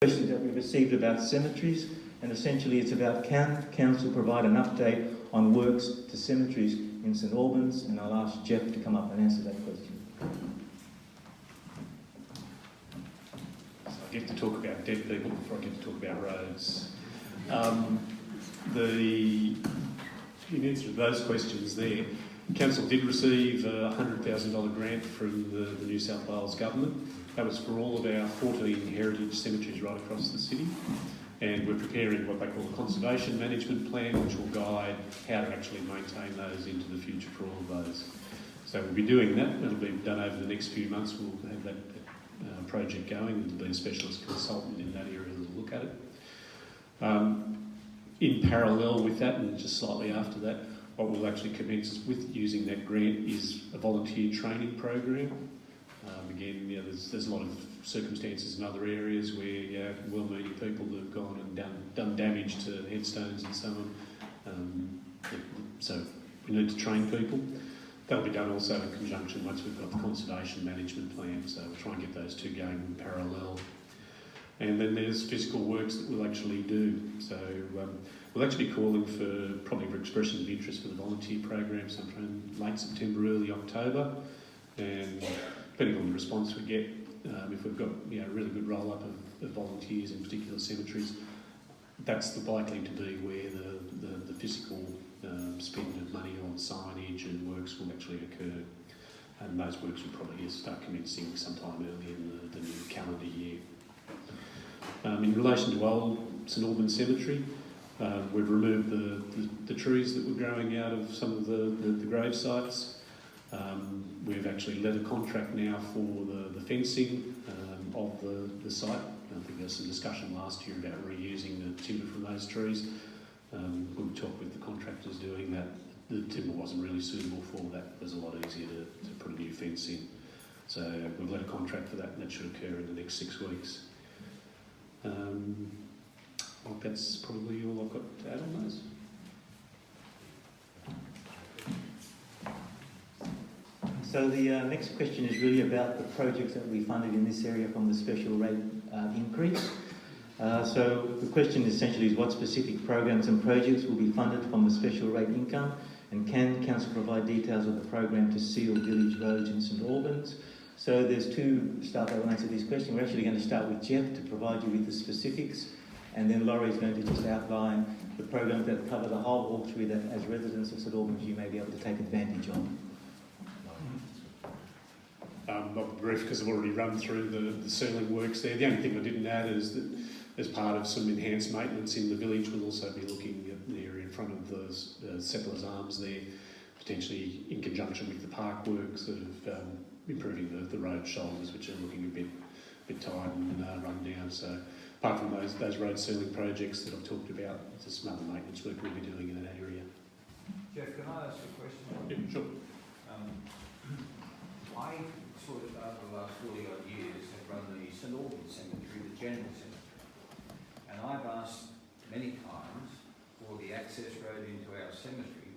Questions that we've received about cemeteries, and essentially it's about can council provide an update on works to cemeteries in St Albans, and I'll ask Jeff to come up and answer that question. So I get to talk about dead people before I get to talk about roads. In answer to those questions there, Council did receive a $100,000 grant from the New South Wales Government. That was for all of our 14 heritage cemeteries right across the city. And we're preparing what they call a conservation management plan, which will guide how to actually maintain those into the future for all of those. So we'll be doing that. It'll be done over the next few months. We'll have that project going. There'll be a specialist consultant in that area that'll look at it. In parallel with that, and just slightly after that, what we'll actually commence with using that grant is a volunteer training program. Again, there's a lot of circumstances in other areas where well-meaning people that have gone and done damage to headstones and so on. So we need to train people. That'll be done also in conjunction once we've got the conservation management plan. So we'll try and get those two going in parallel. And then there's physical works that we'll actually do. So we'll actually be calling for expressions of interest for the volunteer program sometime late September, early October. And depending on the response we get, if we've got a really good roll-up of volunteers in particular cemeteries, that's likely to be where the physical spend of money on signage and works will actually occur. And those works will probably start commencing sometime early in the new calendar year. In relation to old St Albans Cemetery, we've removed the trees that were growing out of some of the grave sites. We've actually let a contract now for the fencing of the site. I think there was some discussion last year about reusing the timber from those trees. When we talked with the contractors doing that, the timber wasn't really suitable for that. It was a lot easier to put a new fence in. So we've let a contract for that, and that should occur in the next 6 weeks. Well, that's probably all I've got to add on those. So the next question is really about the projects that we funded in this area from the special rate increase. So the question essentially is what specific programs and projects will be funded from the special rate income, and can council provide details of the program to seal village roads in St Albans? So there's two staff that will answer this question. We're actually going to start with Jeff to provide you with the specifics, and then Laurie is going to just outline the programs that cover the whole Hawkesbury that as residents of St Albans you may be able to take advantage of. Not brief because I've already run through the sealing works there. The only thing I didn't add is that as part of some enhanced maintenance in the village, we'll also be looking at the area in front of those Settlers' Arms there, potentially in conjunction with the park works of improving the road shoulders, which are looking a bit tired and run down. So apart from those road sealing projects that I've talked about, there's some other maintenance work we'll be doing in that area. Jeff, can I ask a question? Yeah, sure. I sort of, over the last 40 odd years, have run the St Albans Cemetery, the General Cemetery, and I've asked many times for the access road into our cemetery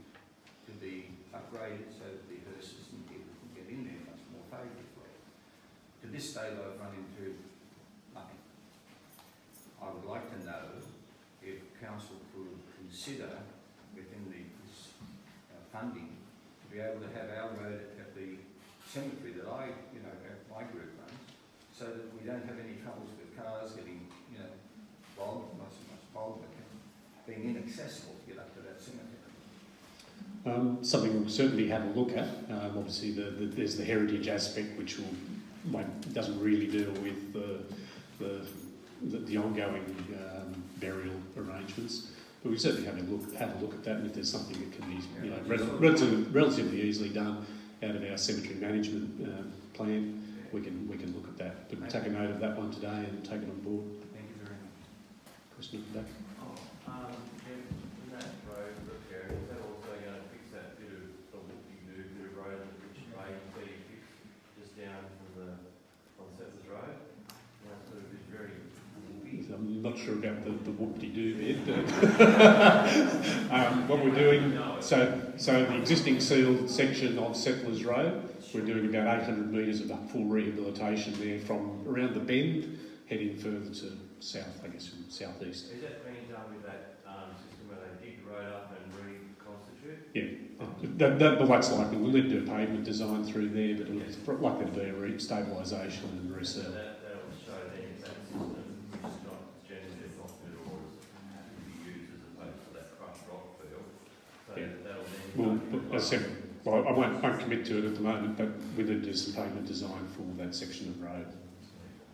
to be upgraded so that the hearses and people can get in there much more favourably. To this day, I've run into nothing. I would like to know if council could consider within this funding to be able to have our road at the cemetery that my group runs, so that we don't have any troubles with cars getting, bogged, not so much bogged, but being inaccessible to get up to that cemetery. Something we'll certainly have a look at. Obviously, there's the heritage aspect, which doesn't really deal with the ongoing burial arrangements. But we certainly have a look at that, and if there's something that can be relatively easily done out of our cemetery management plan, we can look at that. But we'll take a note of that one today and take it on board. Thank you very much. Question at the back. In that road repair, is that also going to fix that bit of the road which may be fixed just down from on Settlers Road? That sort of is very whoopy. I'm not sure about the whoop-de-doo bit. What we're doing, so the existing sealed section of Settlers Road, we're doing about 800 metres of full rehabilitation there from around the bend, heading further to south, I guess, from southeast. Is that being done with that system where they dig the road up and reconstitute? Yeah, well, that's likely. We'll need to do a pavement design through there, but it's likely to be a stabilisation and reseal. That'll show then if that system, which is not generally not good or has to be used as opposed to that crushed rock field. So that'll then. Well, as I said, I won't commit to it at the moment, but we need to do some pavement design for that section of road.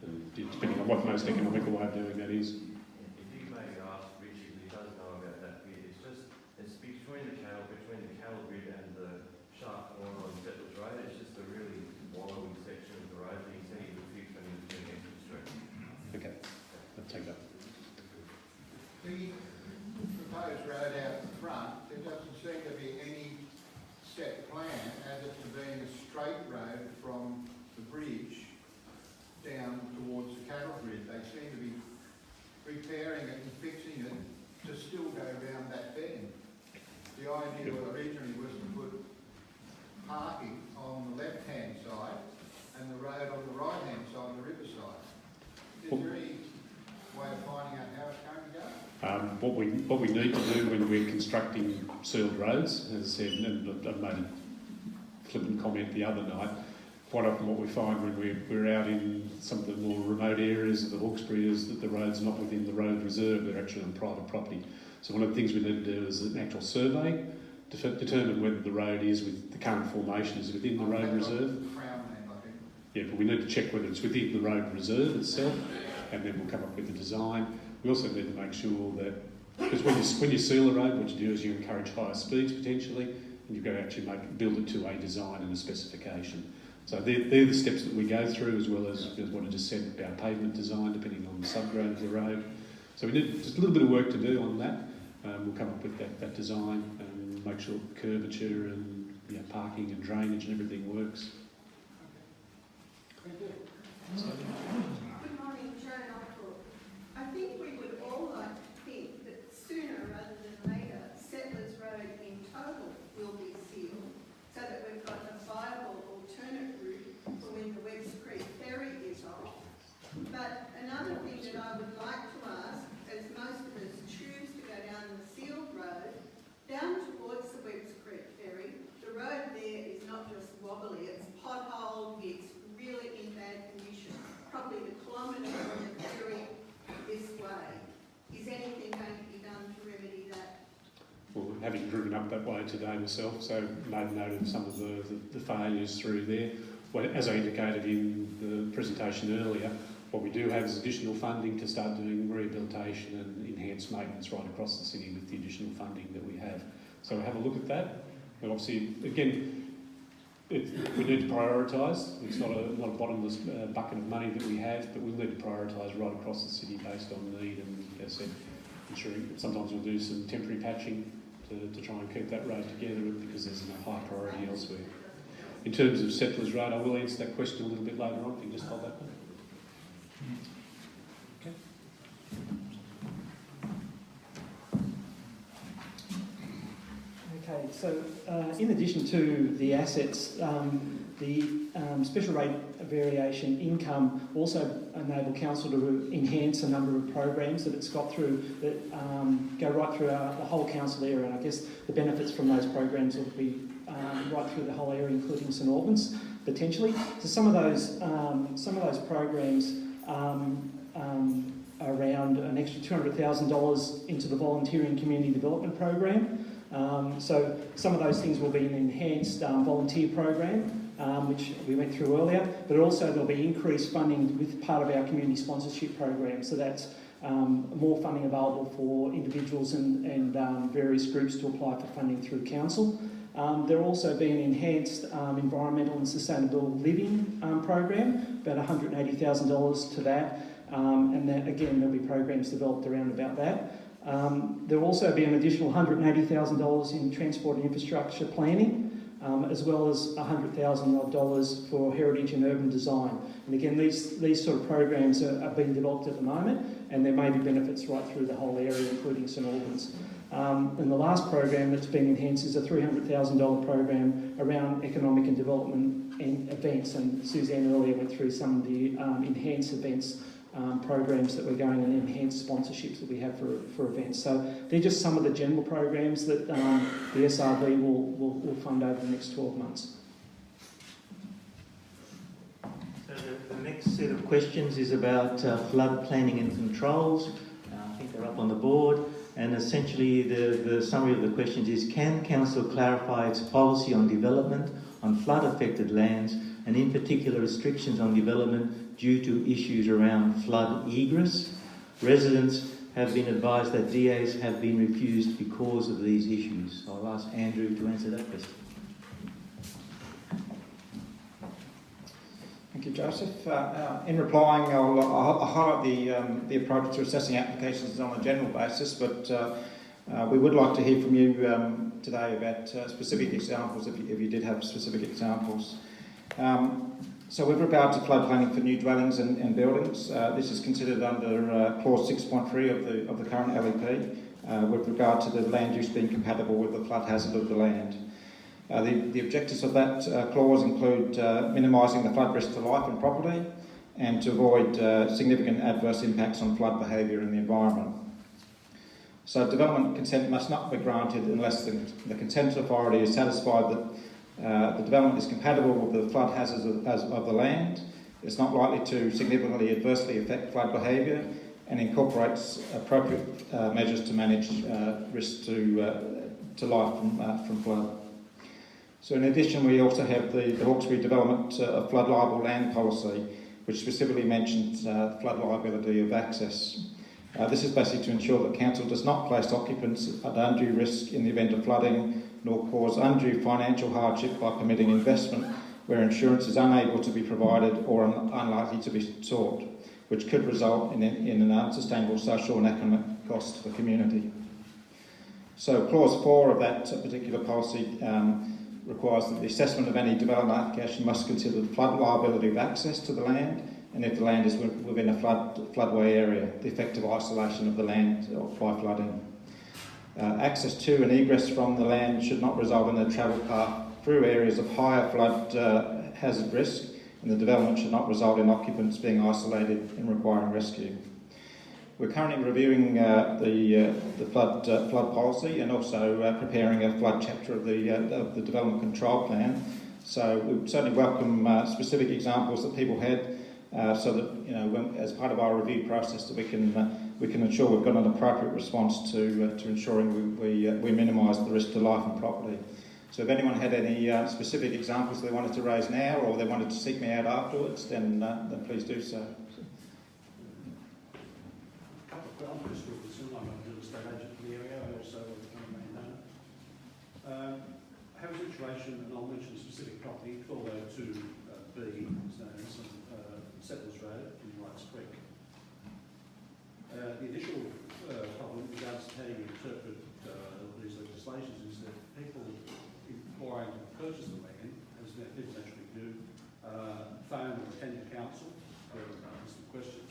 And depending on what the most economical way of doing that is. If you maybe ask Richard, he doesn't know about that bit, it's between the cattle grid and the sharp corner on Settlers Road, it's just a really wallowy section of the road that he said he would fix when he was doing Extra Street. Okay, I'll take that. The proposed road out the front, there doesn't seem to be any set plan as it to being a straight road from the bridge down towards the cattle grid. They seem to be repairing it and fixing it to still go round that bend. The idea originally was to put parking on the left-hand side and the road on the right-hand side, the riverside. Is there any way of finding out how it's going to go? What we need to do when we're constructing sealed roads, as I said, and I made a flippant comment the other night, quite often what we find when we're out in some of the more remote areas of the Hawkesbury is that the road's not within the road reserve, they're actually on private property. So one of the things we need to do is an actual survey to determine whether the road is with the current formation is within the road reserve. Yeah, but we need to check whether it's within the road reserve itself, and then we'll come up with the design. We also need to make sure that, because when you seal a road, what you do is you encourage higher speeds potentially, and you've got to actually build it to a design and a specification. So they're the steps that we go through, as well as what I just said about pavement design, depending on the subgrade of the road. So we need just a little bit of work to do on that. We'll come up with that design and make sure curvature and parking and drainage and everything works. Thank you. Good morning, Joan Ockbrook. I think we would all like to think that sooner rather than later, Settlers Road in total will be sealed, so that we've got a viable alternate route for when the Webbs Creek ferry is off. But another thing that I would like to ask, as most of us choose to go down the sealed road, down towards the Webbs Creek ferry, the road there is not just wobbly, it's potholed, it's really in bad condition, probably the kilometre from the ferry this way. Is anything going to be done to remedy that? Well, having driven up that way today myself, so made note of some of the failures through there. Well, as I indicated in the presentation earlier, what we do have is additional funding to start doing rehabilitation and enhanced maintenance right across the city with the additional funding that we have. So we'll have a look at that. But obviously, again, we need to prioritise. It's not a bottomless bucket of money that we have, but we need to prioritise right across the city based on need. And as I said, ensuring sometimes we'll do some temporary patching to try and keep that road together because there's a high priority elsewhere. In terms of Settlers Road, I will answer that question a little bit later on. If you can just hold that one. Okay. Okay, so in addition to the assets, the special rate variation income also enable council to enhance a number of programs that it's got through that go right through the whole council area, and I guess the benefits from those programs will be right through the whole area, including St Albans potentially. So some of those programs around an extra $200,000 into the volunteering community development program. So some of those things will be an enhanced volunteer program, which we went through earlier, but also there'll be increased funding with part of our community sponsorship program. So that's more funding available for individuals and various groups to apply for funding through council. There'll also be an enhanced environmental and sustainable living program, about $180,000 to that. And then again, there'll be programs developed around about that. There'll also be an additional $180,000 in transport and infrastructure planning, as well as $100,000 for heritage and urban design. And again, these sort of programs are being developed at the moment, and there may be benefits right through the whole area, including St Albans. And the last program that's been enhanced is a $300,000 program around economic and development events, and Suzanne earlier went through some of the enhanced events programs that we're going and enhanced sponsorships that we have for events. So they're just some of the general programs that the SRV will fund over the next 12 months. So the next set of questions is about flood planning and controls. I think they're up on the board. And essentially the summary of the questions is, can Council clarify its policy on development on flood-affected lands, and in particular restrictions on development due to issues around flood egress? Residents have been advised that DAs have been refused because of these issues. I'll ask Andrew to answer that question. Thank you, Joseph. In replying, I'll highlight the approach to assessing applications on a general basis, but we would like to hear from you today about specific examples, if you did have specific examples. So with regard to flood planning for new dwellings and buildings, this is considered under clause 6.3 of the current LEP with regard to the land use being compatible with the flood hazard of the land. The objectives of that clause include minimising the flood risk to life and property, and to avoid significant adverse impacts on flood behaviour in the environment. So development consent must not be granted unless the consent authority is satisfied that the development is compatible with the flood hazards of the land, it's not likely to significantly adversely affect flood behaviour, and incorporates appropriate measures to manage risk to life from flood. So in addition, we also have the Hawkesbury Development of Flood Liable Land Policy, which specifically mentions flood liability of access. This is basically to ensure that Council does not place occupants at undue risk in the event of flooding, nor cause undue financial hardship by permitting investment where insurance is unable to be provided or unlikely to be sought, which could result in an unsustainable social and economic cost to the community. So clause 4 of that particular policy requires that the assessment of any development application must consider the flood liability of access to the land, and if the land is within a floodway area, the effective isolation of the land by flooding. Access to and egress from the land should not result in a travel path through areas of higher flood hazard risk, and the development should not result in occupants being isolated and requiring rescue. We're currently reviewing the flood policy, and also preparing a flood chapter of the development control plan. So we would certainly welcome specific examples that people had, so that as part of our review process, that we can ensure we've got an appropriate response to ensuring we minimise the risk to life and property. So if anyone had any specific examples they wanted to raise now, or they wanted to seek me out afterwards, then please do so. I'm Chris Wilkinson, I'm a real estate agent for the area, I also a landowner. I have a situation, and I'll mention a specific property, 1202B, it's known as Settlers Road in Whites Creek. The initial problem with regards to how you interpret these legislations is that people inquiring to purchase the land, as people naturally do, phone or attend the council to ask the questions.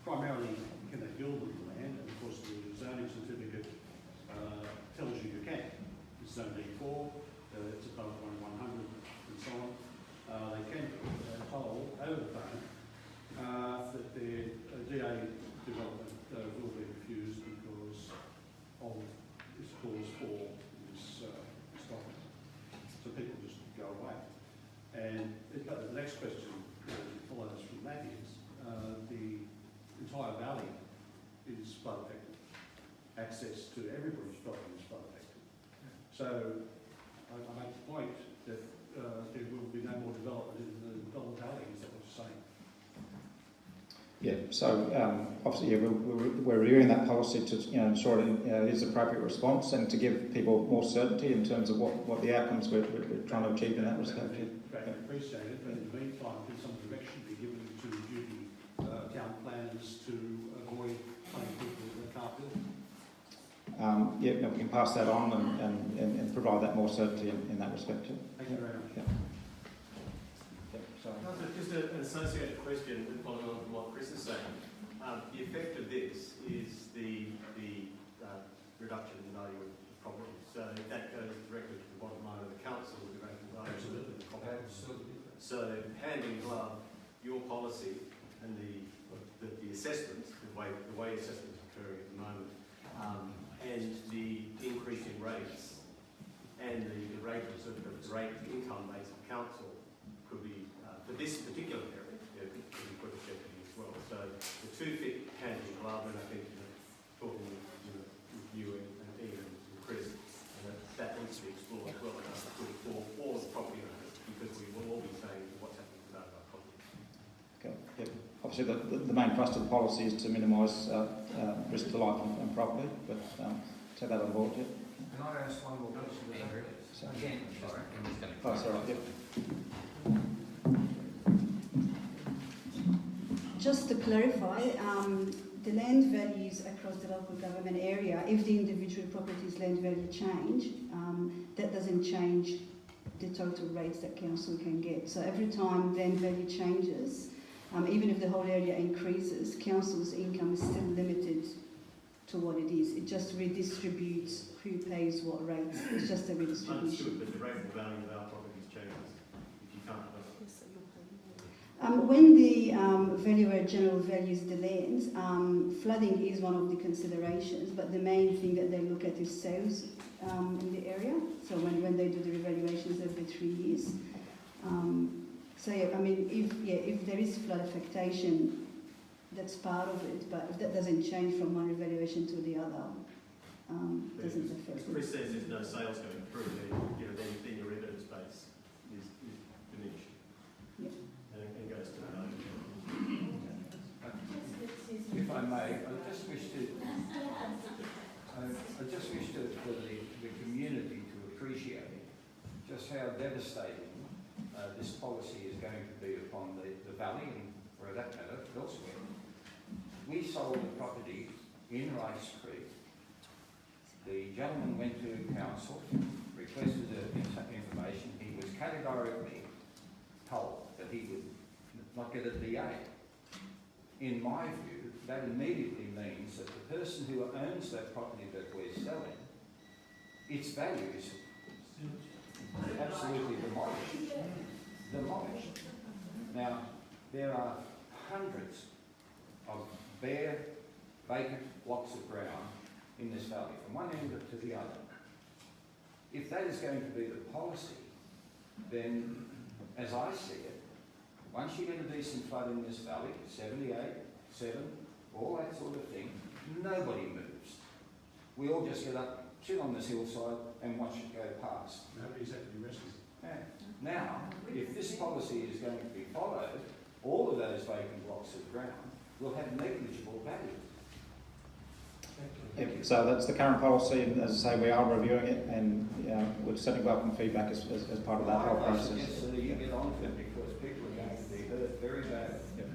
Primarily, can they build on the land? And of course, the zoning certificate tells you can. It's zone D4, it's above 100, and so on. They can toll over the phone that their DA development will be refused because of this clause 4 in this document. So people just go away. And the next question that follows from that is the entire valley is flood affected. Access to everybody's property is flood affected. So I make the point that there will be no more development in the Donald Valley. Is that what you're saying? Yeah. So obviously, we're reviewing that policy to ensure it is appropriate response, and to give people more certainty in terms of what the outcomes we're trying to achieve in that respect. Greatly appreciated. But in the meantime, can some direction be given to duty town planners to avoid paying people that can't build? We can pass that on and provide that more certainty in that respect too. Thank you very much. Yeah. Just an associated question following on from what Chris is saying. The effect of this is the reduction in value of the property. So that goes directly to the bottom line of the council with the value of the property. Absolutely. So hand in glove, your policy and the the assessments, the way assessments are occurring at the moment, and the increase in rates and the rate income-based council could be, for this particular area, could be put to jeopardy as well. So the two fit hand in glove, and I think talking with you and Ian and Chris, that needs to be explored as well for all the property owners, because we will all be saying what's happening to our property. Okay. Yep. Obviously, the main thrust of the policy is to minimise risk to life and property, but take that on board. Yep. Can I ask one more question? Again, sorry. Oh, sorry. Yep. Just to clarify, the land values across the local government area, if the individual property's land value change, that doesn't change the total rates that council can get. So every time land value changes, even if the whole area increases, council's income is still limited to what it is. It just redistributes who pays what rates. It's just a redistribution. Understood, but the rate of value of our properties changes if you can't. When the valuer general values the land, flooding is one of the considerations, but the main thing that they look at is sales in the area. So when they do the revaluations every 3 years. So yeah, I mean, if there is flood affectation, that's part of it, but if that doesn't change from one revaluation to the other, doesn't affect it. Chris says there's no sales going through, then your evidence base is diminished. Yeah. And goes to the If I may, I just wish for the community to appreciate just how devastating this policy is going to be upon the valley and, for that matter, elsewhere. We sold a property in Rice Creek. The gentleman went to council, requested information. He was categorically told that he would not get a DA. In my view, that immediately means that the person who owns that property that we're selling, its value is absolutely demolished. Now, there are hundreds of bare, vacant blocks of ground in this valley, from one end to the other. If that is going to be the policy, then, as I see it, once you get a decent flood in this valley, 78, 7, all that sort of thing, nobody moves. We all just get up, sit on this hillside and watch it go past. Nobody's actually resting. Yeah. Now, if this policy is going to be followed, all of those vacant blocks of ground will have negligible value. Yep. So that's the current policy, and as I say, we are reviewing it, and we'd certainly welcome feedback as part of that whole process. Yes, so you get on to it, because people are going to be hurt very bad. Yep.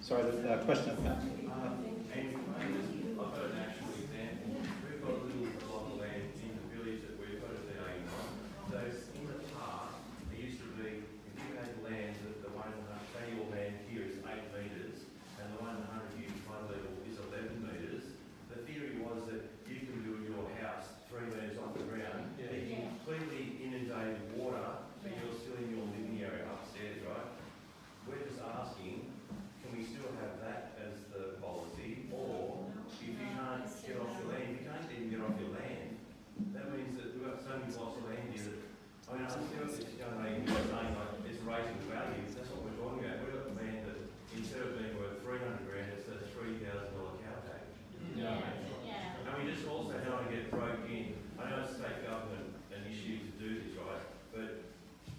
Sorry, the question of that. I've got an actual example. We've got a little block of land in the village that we've got as our aim on. So in the past, it used to be, if you had land, the one, say your land here is 8 metres, and the one 100 year flood level is 11 metres, the theory was that you can build your house 3 metres off the ground, you can completely inundate water, but you're still in your living area upstairs, right? We're just asking, can we still have that as the policy, or if you can't get off your land, if you can't even get off your land, that means that we've got so many blocks of land here that, I mean, I see what this young lady was saying, like, it's raising the value, that's what we're talking about. We've got land that, instead of being worth 300 grand, it's a $3,000 cow tag. And we just also how to get broke in. I know it's state government initiative to do this, right? But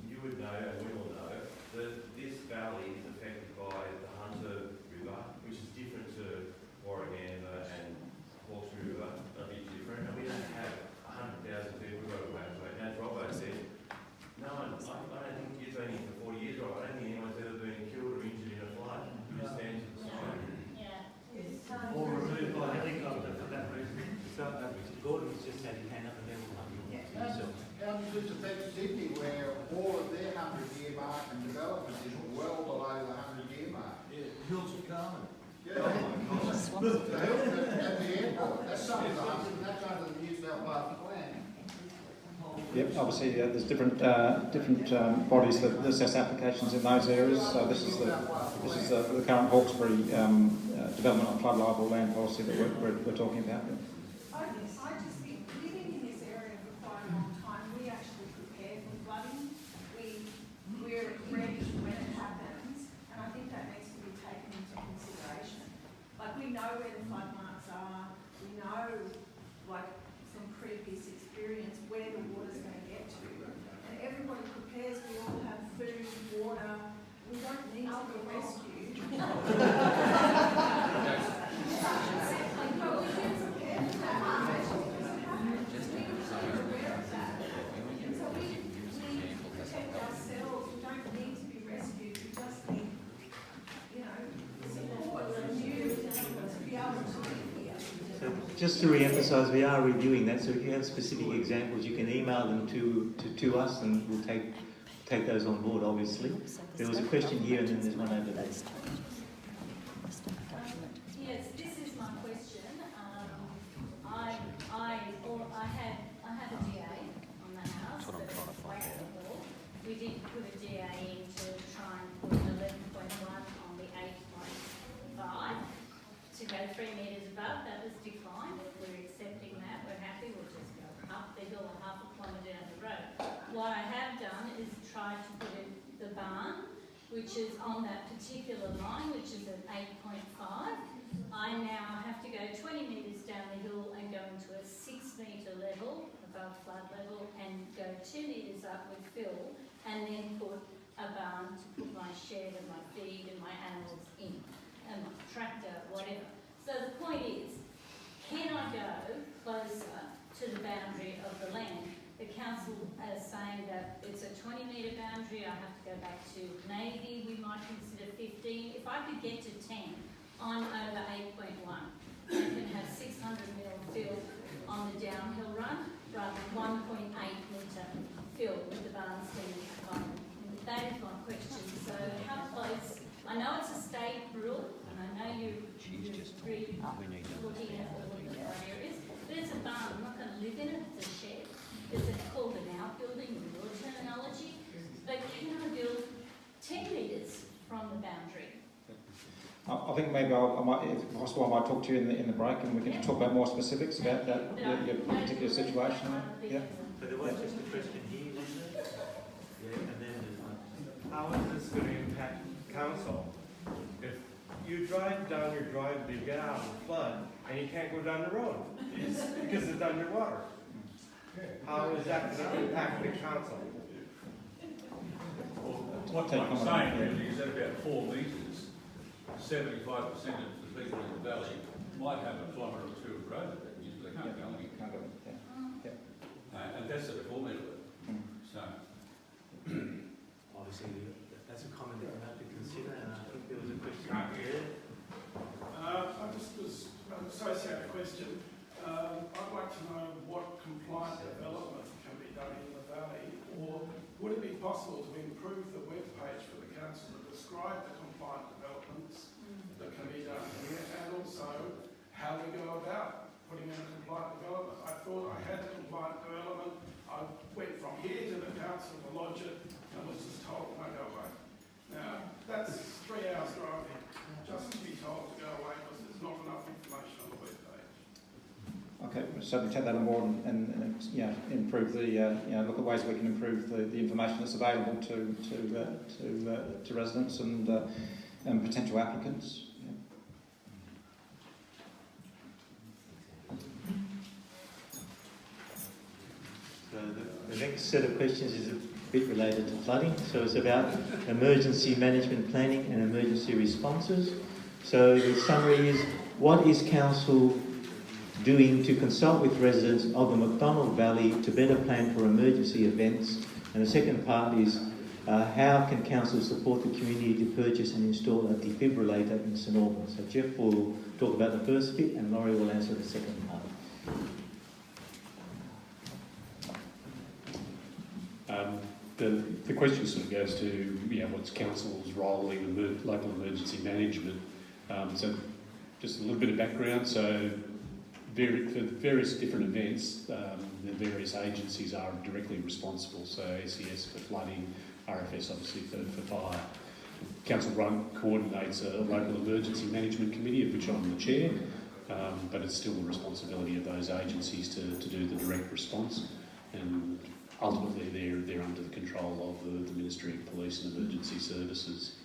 you would know, and we all know, that this valley is affected by the Hunter River, which is different to Warragamba and Hawkesbury River, a bit different. And we don't have 100,000 people who go away. And as Robbo said, no one, I don't think you've been here for 40 years, right? I don't think anyone's ever been killed or injured in a flood. You just stand to the side. Or removed by helicopter for that reason. So Gordon's just had his hand up and then we'll come to How does this affect Sydney, where all of their 100-year mark and development is well below the 100-year mark? Hills of Carmen. Yeah. The hills at the airport, that's under the New South Wales plan. Yep, obviously there's different bodies that assess applications in those areas. So this is the current Hawkesbury development on flood liable land policy that we're talking about. I just think living in this area for quite a long time, we actually prepare for flooding. We're ready when it happens, and I think that needs to be taken into consideration. Like, we know where the flood marks are, we know, like, from previous experience, where the water's going to get to. And everybody prepares, we all have food, water, we don't need to be rescued. But we can prepare for that. Just to re-emphasise, we are reviewing that, so if you have specific examples, you can email them to us and we'll take those on board, obviously. There was a question here and then there's one over there. Yes, this is my question. I had a DA on the house that was flagged before. We did put a DA in to try and put 11.1 on the 8.5 to go 3 metres above. That was declined. We're accepting that. We're happy. We'll just go up the hill a half a kilometre down the road. What I have done is tried to put in the barn, which is on that particular line, which is at 8.5. I now have to go 20 metres down the hill and go into a 6 metre level above flood level and go 2 metres up with fill and then put a barn to put my shed and my feed and my animals in and my tractor, whatever. So the point is, can I go closer to the boundary of the land? The council is saying that it's a 20 metre boundary. I have to go back to Navy. We might consider 15. If I could get to 10, I'm over 8.1. I can have 600 mil fill on the downhill run rather than 1.8 metre fill with the barn standing at home. That is my question. So how close? I know it's a state rule, and I know you're looking at all of the right areas, but it's a barn. I'm not going to live in it. It's a shed. Is it called an outbuilding in your terminology? But can I build 10 metres from the boundary? I think maybe I might, if possible, I might talk to you in the break and we can talk about more specifics about that, your particular situation. Yeah. So there was just a question here, wasn't it? Yeah, and then there's one. How is this going to impact council? If you drive down your driveway, you get out of the flood, and you can't go down the road because it's underwater. How is that going to impact the council? What I'm saying really is that about 4 metres, 75% of the people in the valley might have a kilometre or two of road that usually can't go. And that's at a 4 metre. So Obviously, that's a comment that we have to consider, and I think there was a question here. I just was an associated question. I'd like to know what compliant development can be done in the valley, or would it be possible to improve the web page for the council to describe the compliant developments that can be done here, and also how we go about putting in a compliant development? I thought I had a compliant development. I went from here to the council to lodge it and was just told no, go away. Now, that's 3 hours driving just to be told to go away because there's not enough information on the web page. Okay, so we take that on board and improve the look at ways we can improve the information that's available to residents and potential applicants. Yeah. So the next set of questions is a bit related to flooding. So it's about emergency management planning and emergency responses. So the summary is, what is council doing to consult with residents of the McDonald Valley to better plan for emergency events? And the second part is, how can council support the community to purchase and install a defibrillator in St Albans? So Jeff will talk about the first bit and Laurie will answer the second part. The question sort of goes to what's council's role in local emergency management. So just a little bit of background. So for various different events, the various agencies are directly responsible. So SES for flooding, RFS obviously for fire. Council coordinates a local emergency management committee, of which I'm the chair, but it's still the responsibility of those agencies to do the direct response, and ultimately they're under the control of the Ministry of Police and Emergency Services.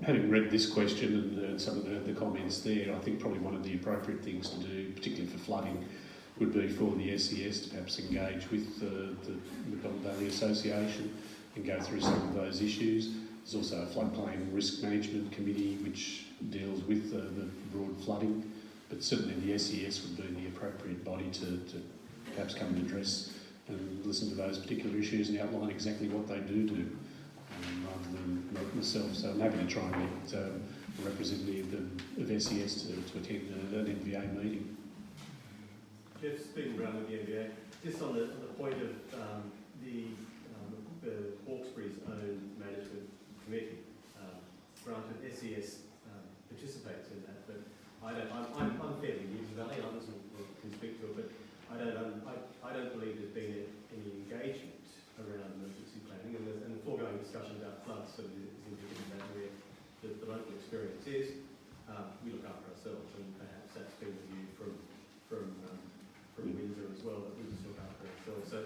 Having read this question and some of the comments there, I think probably one of the appropriate things to do, particularly for flooding, would be for the SES to perhaps engage with the Macdonald Valley Association and go through some of those issues. There's also a floodplain risk management committee which deals with the broad flooding, but certainly the SES would be the appropriate body to perhaps come and address and listen to those particular issues and outline exactly what they do, rather than myself. So I'm happy to try and get a representative of SES to attend an NVA meeting. Jeff, Stephen Brown with the NVA. Just on the point of the Hawkesbury's own management committee, granted SES participates in that, but I'm fairly new to the Valley. Others can speak to it, but I don't believe there's been any engagement around emergency planning, and the foregoing discussion about floods sort of is indicative of where the local experience is. We look after ourselves, and perhaps that's been the view from Windsor as well, that we just look after ourselves. So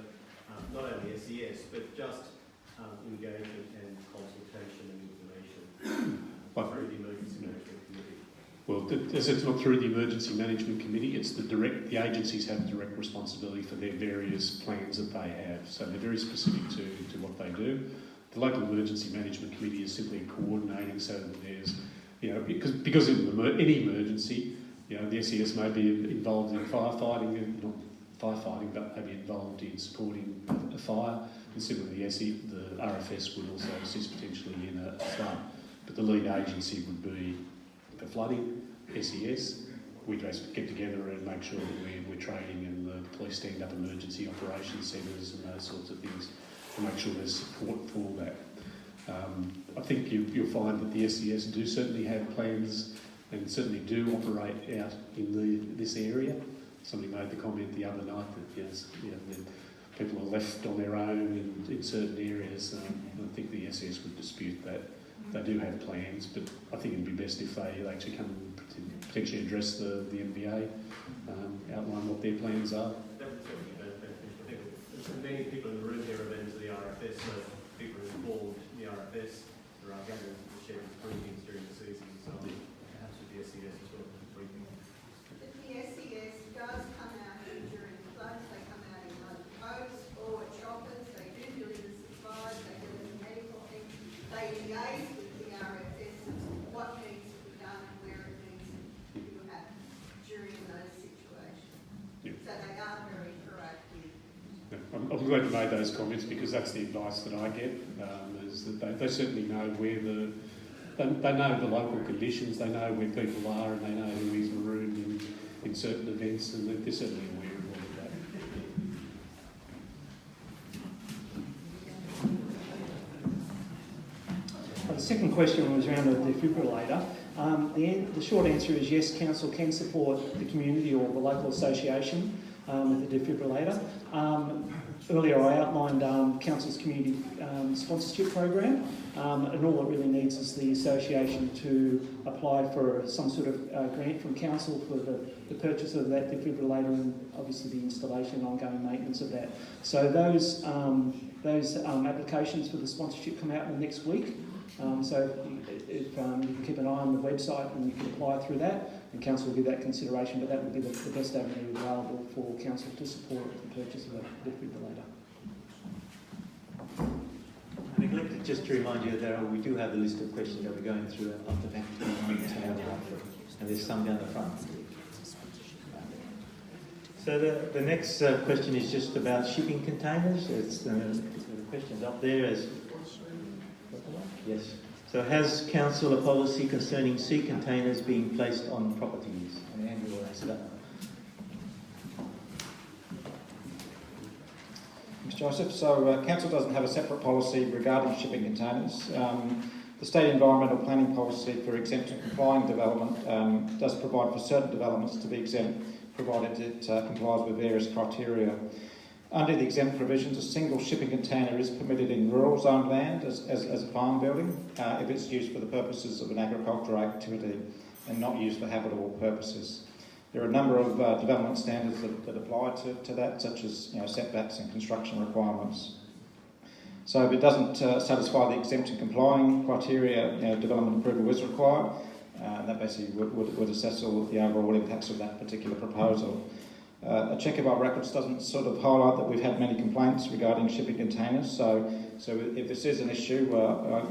not only SES, but just engagement and consultation and information through the emergency management committee. Well, as it's not through the Emergency Management Committee, it's the agencies have direct responsibility for their various plans that they have. So they're very specific to what they do. The Local Emergency Management Committee is simply coordinating so that there's, because in any emergency, the SES may be involved in firefighting, not firefighting, but maybe involved in supporting a fire. And similarly, the RFS would also assist potentially in a flood. But the lead agency would be for flooding, SES. We just get together and make sure that we're training, and the police stand up emergency operations centres and those sorts of things to make sure there's support for that. I think you'll find that the SES do certainly have plans and certainly do operate out in this area. Somebody made the comment the other night that people are left on their own in certain areas. I think the SES would dispute that. They do have plans, but I think it'd be best if they actually come and potentially address the MBA, outline what their plans are. That would certainly be beneficial. I think many people in the room here are members of the RFS, so people involved in the RFS, there are gatherings and sharing briefings during the season, so perhaps with the SES as well as briefing. The SES does come out here during floods, they come out in boats or choppers, they do deliver supplies, they deliver medical things, they liaise with the RFS as to what needs to be done and where it needs to happen during those situations. Yeah. So they are very proactive. I'm glad you made those comments, because that's the advice that I get, is that they certainly know where they know the local conditions, they know where people are, and they know who is marooned in certain events, and they're certainly aware of all of that. The second question was around the defibrillator. The short answer is yes, council can support the community or the local association with the defibrillator. Earlier I outlined council's community sponsorship program, and all it really needs is the association to apply for some sort of grant from council for the purchase of that defibrillator and obviously the installation and ongoing maintenance of that. So those applications for the sponsorship come out in the next week. So if you can keep an eye on the website and you can apply through that, and council will give that consideration, but that would be the best avenue available for council to support the purchase of a defibrillator. I neglected just to remind you, Darryl, we do have a list of questions that we're going through up the back to have a look through, and there's some down the front. So the next question is just about shipping containers. It's the question's up there as yes. So has council a policy concerning sea containers being placed on properties? And Andrew will answer that one. Thanks, Joseph. So council doesn't have a separate policy regarding shipping containers. The state environmental planning policy for exempt and complying development does provide for certain developments to be exempt, provided it complies with various criteria. Under the exempt provisions, a single shipping container is permitted in rural zoned land as a farm building if it's used for the purposes of an agricultural activity and not used for habitable purposes. There are a number of development standards that apply to that, such as setbacks and construction requirements. So if it doesn't satisfy the exemption complying criteria, development approval is required. That basically would assess all of the overall impacts of that particular proposal. A check of our records doesn't sort of highlight that we've had many complaints regarding shipping containers. So if this is an issue,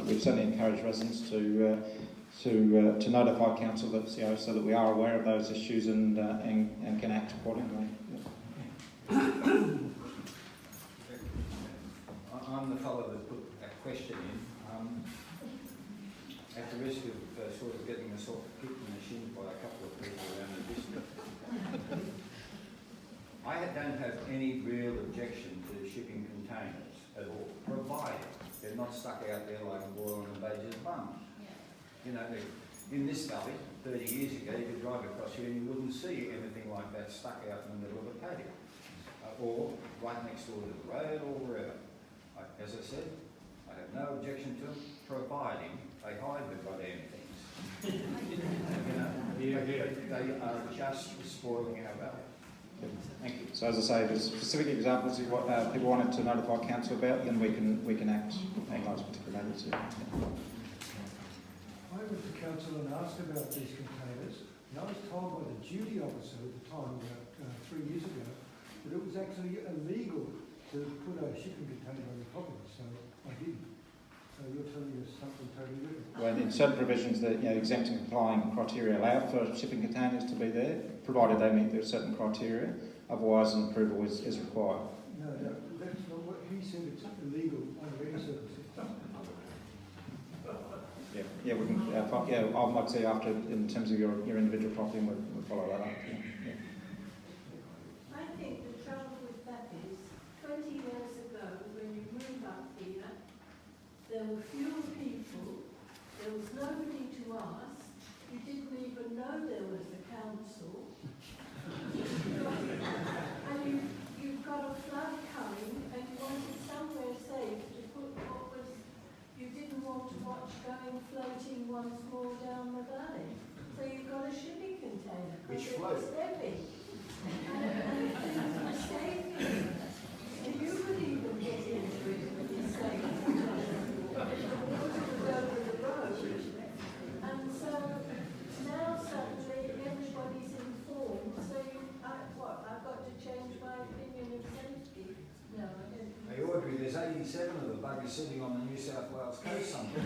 we'd certainly encourage residents to notify council that so that we are aware of those issues and can act accordingly. I'm the fellow that put that question in. At the risk of sort of getting myself kicked in the shin by a couple of people around the district, I don't have any real objection to shipping containers at all, provided they're not stuck out there like a boil on a badger's bum. In this valley, 30 years ago, you could drive across here and you wouldn't see anything like that stuck out in the middle of a patio, or right next door to the road, or wherever. As I said, I have no objection to them, providing they hide the goddamn things. They are just spoiling our valley. Thank you. So as I say, if there's specific examples of what people wanted to notify council about, then we can act on those particular matters. Yeah. I went to council and asked about these containers, and I was told by the duty officer at the time, about 3 years ago, that it was actually illegal to put a shipping container on the property, so I didn't. So you're telling us something totally different. Well, in certain provisions, that exempt and complying criteria allow for shipping containers to be there, provided they meet certain criteria. Otherwise, an approval is required. No, that's not what he said. It's illegal under any circumstances. Yeah, we can. I'd say after, in terms of your individual property, we'll follow that up. Yeah. I think the trouble with that is, 20 years ago, when you moved up here, there were fewer people, there was nobody to ask, you didn't even know there was a council, and you've got a flood coming, and you wanted somewhere safe to put what was, you didn't want to watch going floating once more down the valley. So you've got a shipping container, because it was heavy. And things were safe. And you could even get into it with your safe. Over the road. And so now suddenly everybody's informed. So I've got to change my opinion of safety. No, I don't. Hey Audrey, there's 87 of the buggers sitting on the New South Wales coast somewhere.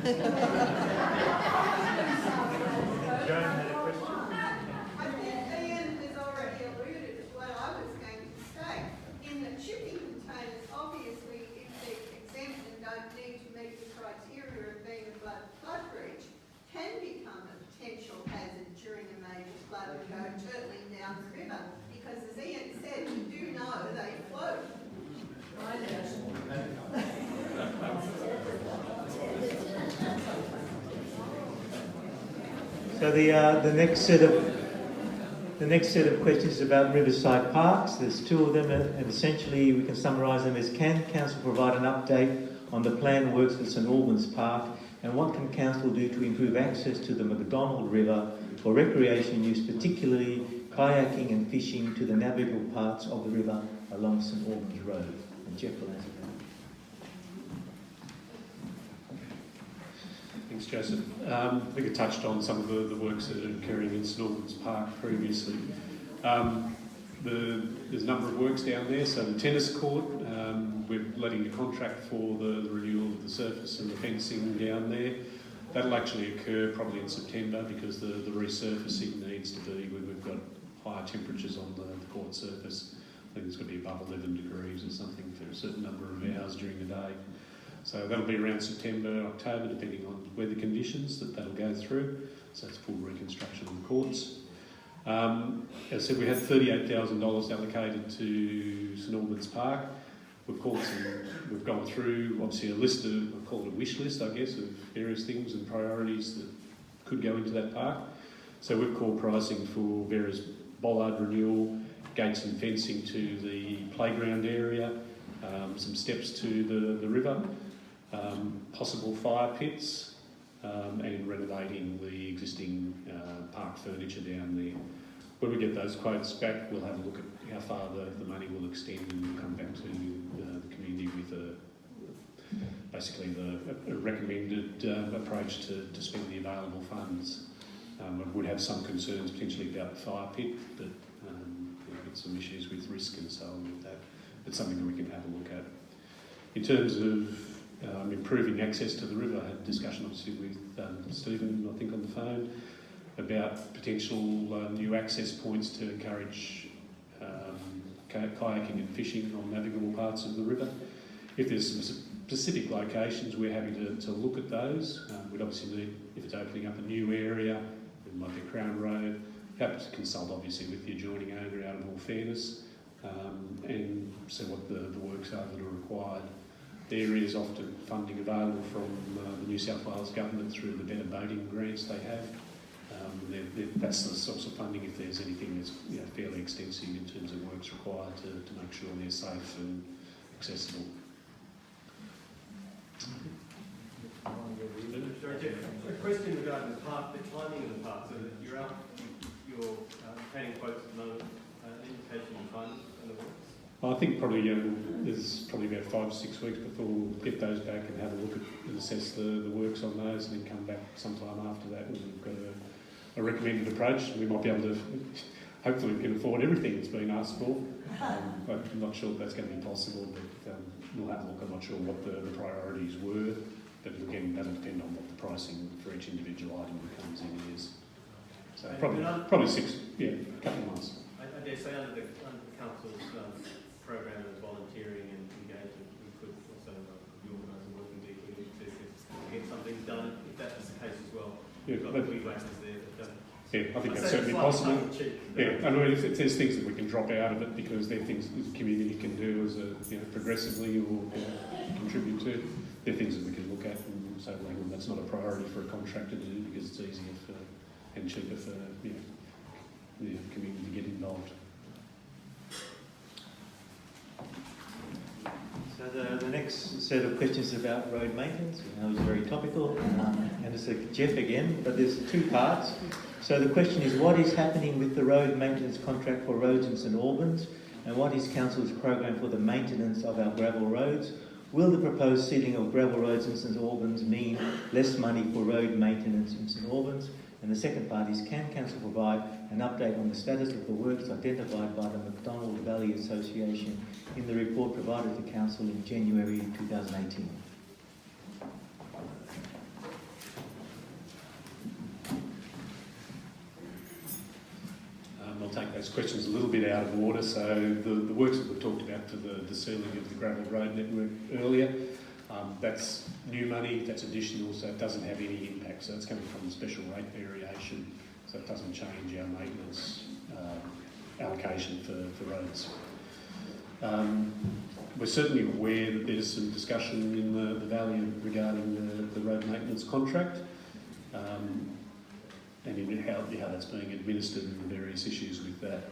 Joan had a question. I think Ian has already alluded to what I was going to say. In the shipping containers, obviously, if they're exempt and don't need to meet the criteria of being a flood breach, can become a potential hazard during a major flood and go turtling down the river. Because as Ian said, we do know they float. I know. So the next set of questions is about Riverside Parks. There's two of them, and essentially we can summarise them as: can council provide an update on the planned works for St Albans Park, and what can council do to improve access to the McDonald River for recreation use, particularly kayaking and fishing to the navigable parts of the river along St Albans Road? And Jeff will answer that. Thanks, Joseph. I think I touched on some of the works that are occurring in St Albans Park previously. There's a number of works down there. So the tennis court, we're letting a contract for the renewal of the surface and the fencing down there. That'll actually occur probably in September because the resurfacing needs to be when we've got higher temperatures on the court surface. I think it's going to be above 11 degrees or something for a certain number of hours during the day. So that'll be around September, October, depending on weather conditions that'll go through. So it's full reconstruction of the courts. As I said, we had $38,000 allocated to St Albans Park. We've gone through obviously a list of, I call it a wish list, I guess, of various things and priorities that could go into that park. So we've called pricing for various bollard renewal gates and fencing to the playground area, some steps to the river, possible fire pits, and renovating the existing park furniture down there. When we get those quotes back, we'll have a look at how far the money will extend, and we'll come back to the community with basically a recommended approach to spend the available funds. I would have some concerns potentially about the fire pit, but we've got some issues with risk and so on with that. It's something that we can have a look at. In terms of improving access to the river, I had a discussion obviously with Stephen, I think, on the phone, about potential new access points to encourage kayaking and fishing on navigable parts of the river. If there's some specific locations, we're happy to look at those. We'd obviously need, if it's opening up a new area, it might be Crown Road, happy to consult obviously with the adjoining owner out of all fairness, and see what the works are that are required. There is often funding available from the New South Wales Government through the better boating grants they have. That's the sorts of funding, if there's anything that's fairly extensive in terms of works required to make sure they're safe and accessible. Sorry, Jeff, a question regarding the park, the timing of the park, so that you're planning quotes at the moment, an indication of time and the works? I think probably there's probably about 5 or 6 weeks before we'll get those back and have a look at and assess the works on those, and then come back sometime after that and we've got a recommended approach. We might be able to, hopefully we can afford everything that's been asked for. I'm not sure if that's going to be possible, but we'll have a look. I'm not sure what the priorities were, but again, that'll depend on what the pricing for each individual item becomes in years. So probably 6, a couple of months. I dare say under the council's program of volunteering and engagement, we could also organise a working deeply to get something done, if that was the case as well. Yeah, we've got the wee waxes there. I think that's certainly possible. I mean, if there's things that we can drop out of it because they're things that the community can do as progressively or contribute to, they're things that we can look at and say, well, that's not a priority for a contractor to do because it's easier and cheaper for the community to get involved. So the next set of questions is about road maintenance. It was very topical, and it's Jeff again, but there's 2 parts. So the question is, what is happening with the road maintenance contract for roads in St Albans, and what is Council's program for the maintenance of our gravel roads? Will the proposed sealing of gravel roads in St Albans mean less money for road maintenance in St Albans? And the second part is, can Council provide an update on the status of the works identified by the McDonald Valley Association in the report provided to Council in January 2018? I'll take those questions a little bit out of order. So the works that we've talked about for the sealing of the gravel road network earlier, that's new money, that's additional, so it doesn't have any impact. So it's coming from the special rate variation, so it doesn't change our maintenance allocation for roads. We're certainly aware that there's some discussion in the Valley regarding the road maintenance contract, and in how that's being administered and the various issues with that.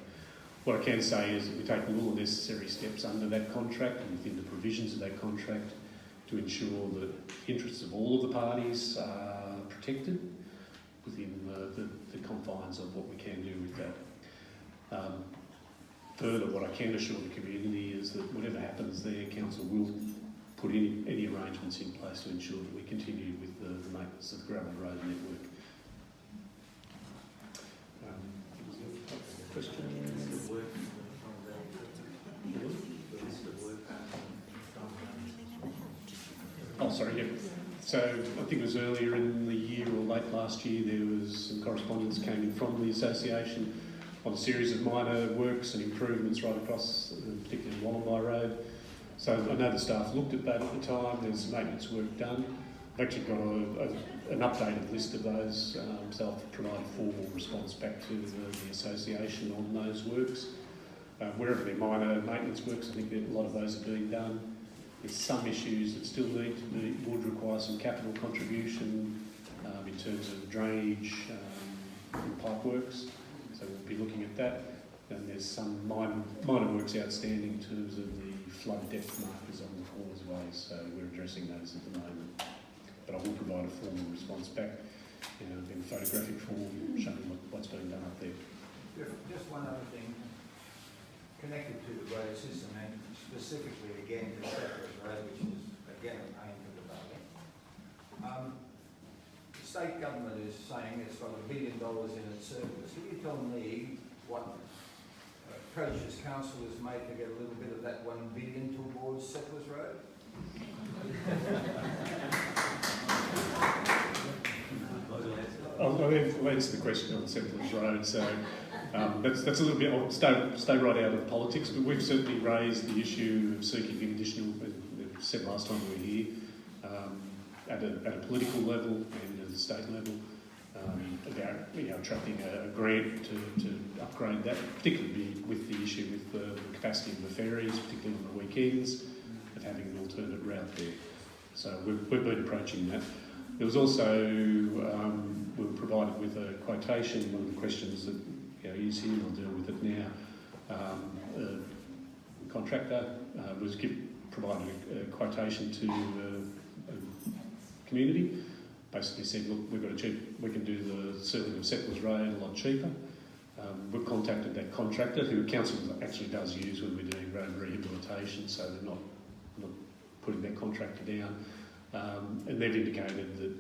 What I can say is that we take all the necessary steps under that contract and within the provisions of that contract to ensure that the interests of all of the parties are protected within the confines of what we can do with that. Further, what I can assure the community is that whatever happens there, Council will put any arrangements in place to ensure that we continue with the maintenance of the gravel road network. Question? Oh, sorry, yeah. So I think it was earlier in the year or late last year, there was some correspondence came in from the association on a series of minor works and improvements right across, particularly Wollombi Road. So I know the staff looked at that at the time. There's some maintenance work done. I've actually got an updated list of those, so I'll provide a formal response back to the association on those works. Wherever they're minor maintenance works, I think that a lot of those are being done. There's some issues that still would require some capital contribution in terms of drainage and pipe works, so we'll be looking at that. and there's some minor works outstanding in terms of the flood depth markers on the causeways, so we're addressing those at the moment. But I will provide a formal response back in photographic form showing what's being done up there. Just one other thing connected to the road system and specifically again to Settlers Road, which is again a pain for the valley. The state government is saying it's got $1 billion in its surplus. Can you tell me what approaches council has made to get a little bit of that $1 billion towards Settlers Road? I'll answer the question on Settlers Road. So that's a little bit. I'll stay right out of politics, but we've certainly raised the issue of seeking additional. As said last time we were here, at a political level and at a state level, about attracting a grant to upgrade that, particularly with the issue with the capacity of the ferries, particularly on the weekends, of having an alternate route there. So we've been approaching that. There was also, we were provided with a quotation. One of the questions that is here, and I'll deal with it now. The contractor was provided a quotation to a community. Basically said, look, we can do the sealing of Settlers Road a lot cheaper. We've contacted that contractor, who council actually does use when we're doing road rehabilitation, so they're not putting that contractor down. And they've indicated that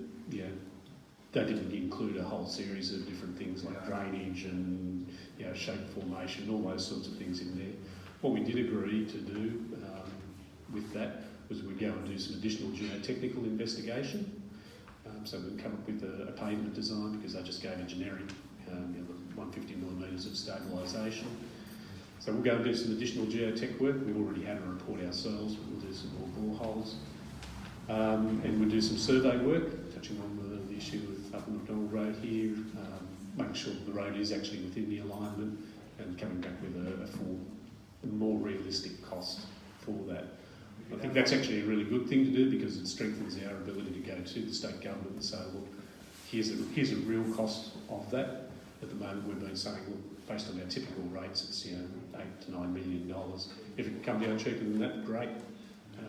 they didn't include a whole series of different things like drainage and shape formation, all those sorts of things in there. What we did agree to do with that was we'd go and do some additional geotechnical investigation. So we can come up with a pavement design, because they just gave a generic 150mm of stabilisation. So we'll go and do some additional geotech work. We've already had a report ourselves, but we'll do some more boreholes. And we'll do some survey work, touching on the issue of Upper McDonald Road here, making sure that the road is actually within the alignment, and coming back with a more realistic cost for that. I think that's actually a really good thing to do, because it strengthens our ability to go to the state government and say, look, here's a real cost of that. At the moment, we've been saying, look, based on our typical rates, it's $8 to $9 million. If it can come down cheaper than that, great.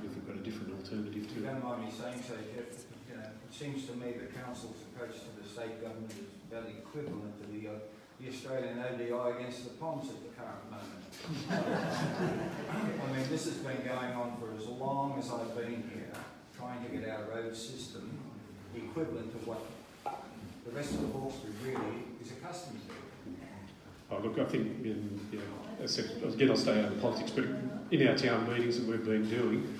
If we've got a different alternative to it. If you don't mind me saying so, Jeff, it seems to me the council's approach to the state government is very equivalent to the Australian ODI against the Ponds at the current moment. I mean, this has been going on for as long as I've been here, trying to get our road system equivalent to what the rest of the Hawkesbury really is accustomed to. Oh, look, I think, again, I'll stay out of politics, but in our town meetings that we've been doing,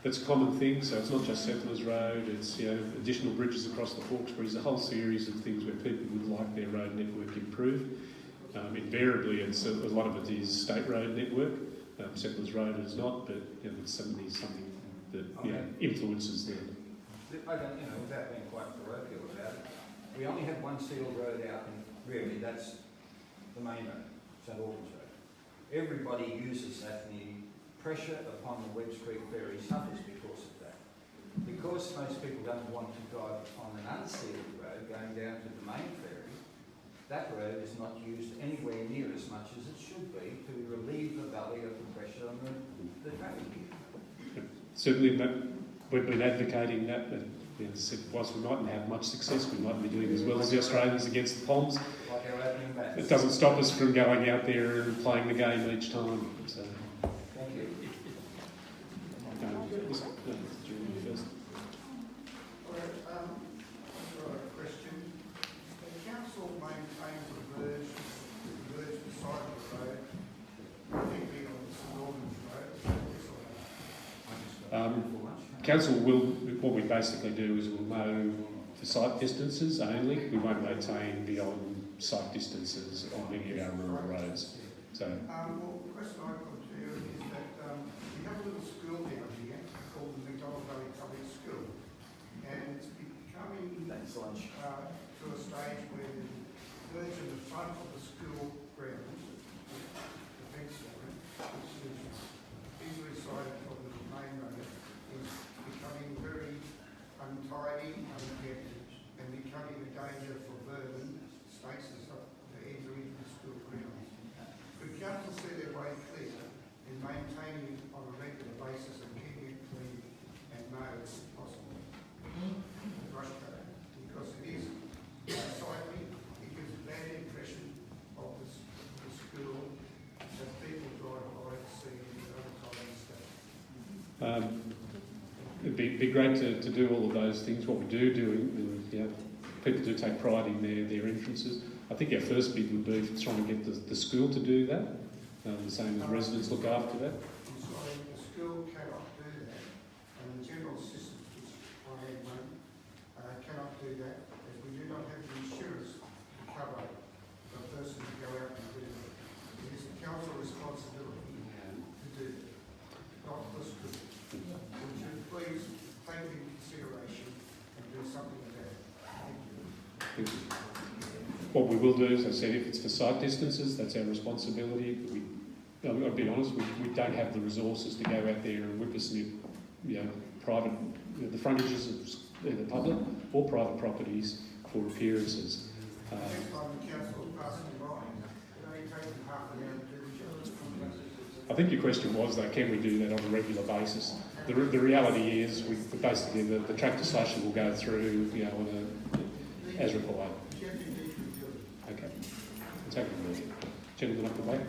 that's a common thing. So it's not just Settlers Road, it's additional bridges across the Hawkesbury, a whole series of things where people would like their road network improved. Invariably, a lot of it is state road network. Settlers Road is not, but it's something that influences them. I don't, without being quite parochial about it, we only have one sealed road out, and really that's the main road, St Albans Road. Everybody uses that, and the pressure upon the Webbs Creek ferry suffers because of that. Because most people don't want to drive on an unsealed road going down to the main ferry, that road is not used anywhere near as much as it should be to relieve the valley of the pressure on the traffic. Certainly, we've been advocating that. Whilst we mightn't have much success, we might be doing as well as the Australians against the Ponds. Like our opening match. It doesn't stop us from going out there and playing the game each time. So. Thank you. First. Question. The council maintains the verge beside the road, particularly on the St Albans Road. Council what we basically do is we'll mow for site distances only. We won't maintain beyond site distances on any of our rural roads. So. Well, the question I've got to you is that we have a little school down here called the McDonald Valley Public School, and it's becoming to a stage where the verge in the front of the school grounds, the fence line, which is easily sighted from the main road, is becoming very untidy, unkempt, and becoming a danger for vermin, snakes and stuff to enter into the school grounds. Could it'd be great to do all of those things. What we do, and you know, people do take pride in their entrances. I think our first bid would be trying to get the school to do that, the same as residents look after that. I'm sorry, the school cannot do that, and the general systems, which I had one, cannot do that, as we do not have the insurance to cover a person to go out and do that. It is the council responsibility to do that, not the school. Would you please take it into consideration and do something about it? Thank you. What we will do, as I said, if it's for site distances, that's our responsibility. I'll be honest, we don't have the resources to go out there and whippersnip, private, the frontages of either public or private properties for appearances. Next time the council passes the line, it only takes them half an hour to do the job. I think your question was, though, can we do that on a regular basis? The reality is, basically the tractor station will go through, as required. Okay. Let's have a look. Gentleman up the back.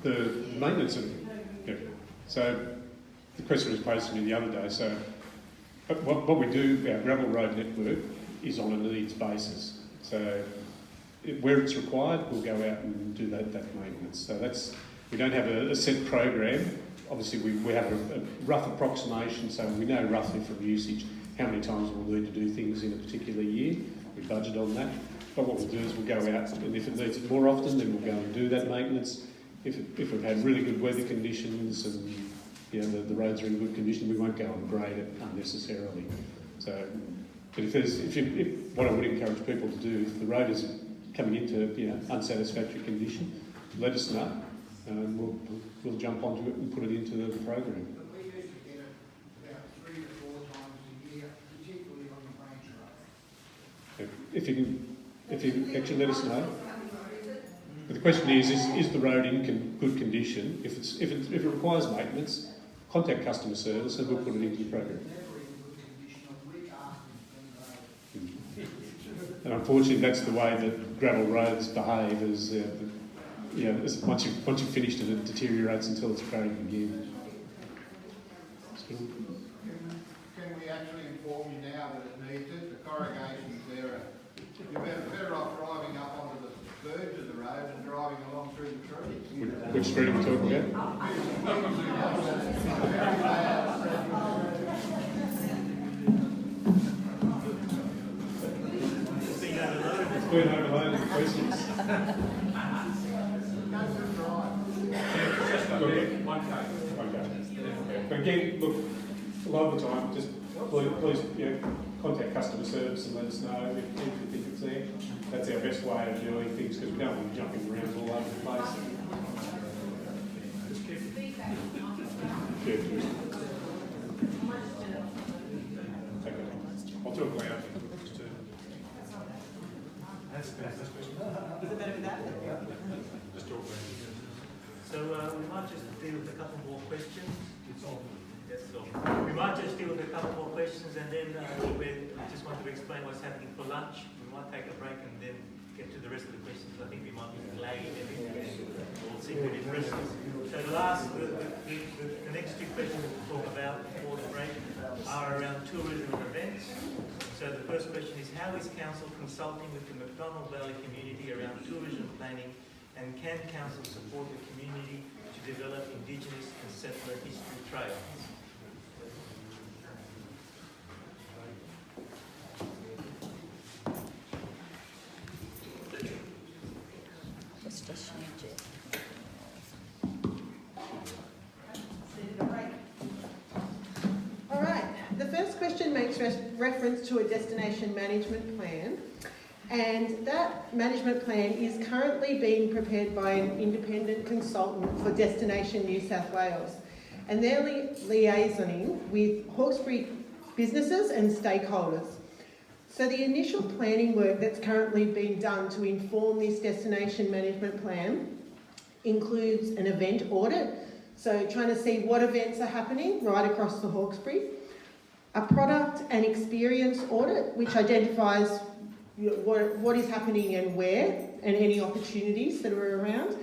The maintenance of so the question was posed to me the other day. So what we do, our gravel road network is on a needs basis. So where it's required, we'll go out and do that maintenance. So we don't have a set program. Obviously, we have a rough approximation, so we know roughly from usage how many times we'll need to do things in a particular year. We budget on that. But what we'll do is we'll go out, and if it needs it more often, then we'll go and do that maintenance. If we've had really good weather conditions and the roads are in good condition, we won't go and grade it unnecessarily. So, but what I would encourage people to do, if the road is coming into unsatisfactory condition, let us know, and we'll jump onto it and put it into the program. But we used to get it about 3 to 4 times a year, particularly on the branch road. If you actually let us know. But the question is the road in good condition? If it requires maintenance, contact customer service and we'll put it into the program. And unfortunately, that's the way that gravel roads behave. Once you've finished it, it deteriorates until it's graded again. Can we actually inform you now that it needs it? The corrugation's there. You're better off driving up onto the verge of the road and driving along through the trees. Which street are we talking about? It's been overloaded with questions. But again, look, a lot of the time, just please contact customer service and let us know if you think it's there. That's our best way of doing things because we don't want to be jumping around all over the place. I'll talk loud. That's the best question. Is it better with that? Just talk loud. So we might just deal with a couple more questions. Yes, so we might just deal with a couple more questions and then we just want to explain what's happening for lunch. We might take a break and then get to the rest of the questions. I think we might be lagging everything. We'll see good interest. So the next two questions we'll talk about before the break are around tourism and events. So the first question is, how is Council consulting with the McDonnell Valley community around tourism planning, and can Council support the community to develop Indigenous and settler history trails? All right, the first question makes reference to a destination management plan, and that management plan is currently being prepared by an independent consultant for Destination New South Wales, and they're liaisoning with Hawkesbury businesses and stakeholders. So the initial planning work that's currently being done to inform this destination management plan includes an event audit, so trying to see what events are happening right across the Hawkesbury, a product and experience audit which identifies what is happening and where, and any opportunities that are around.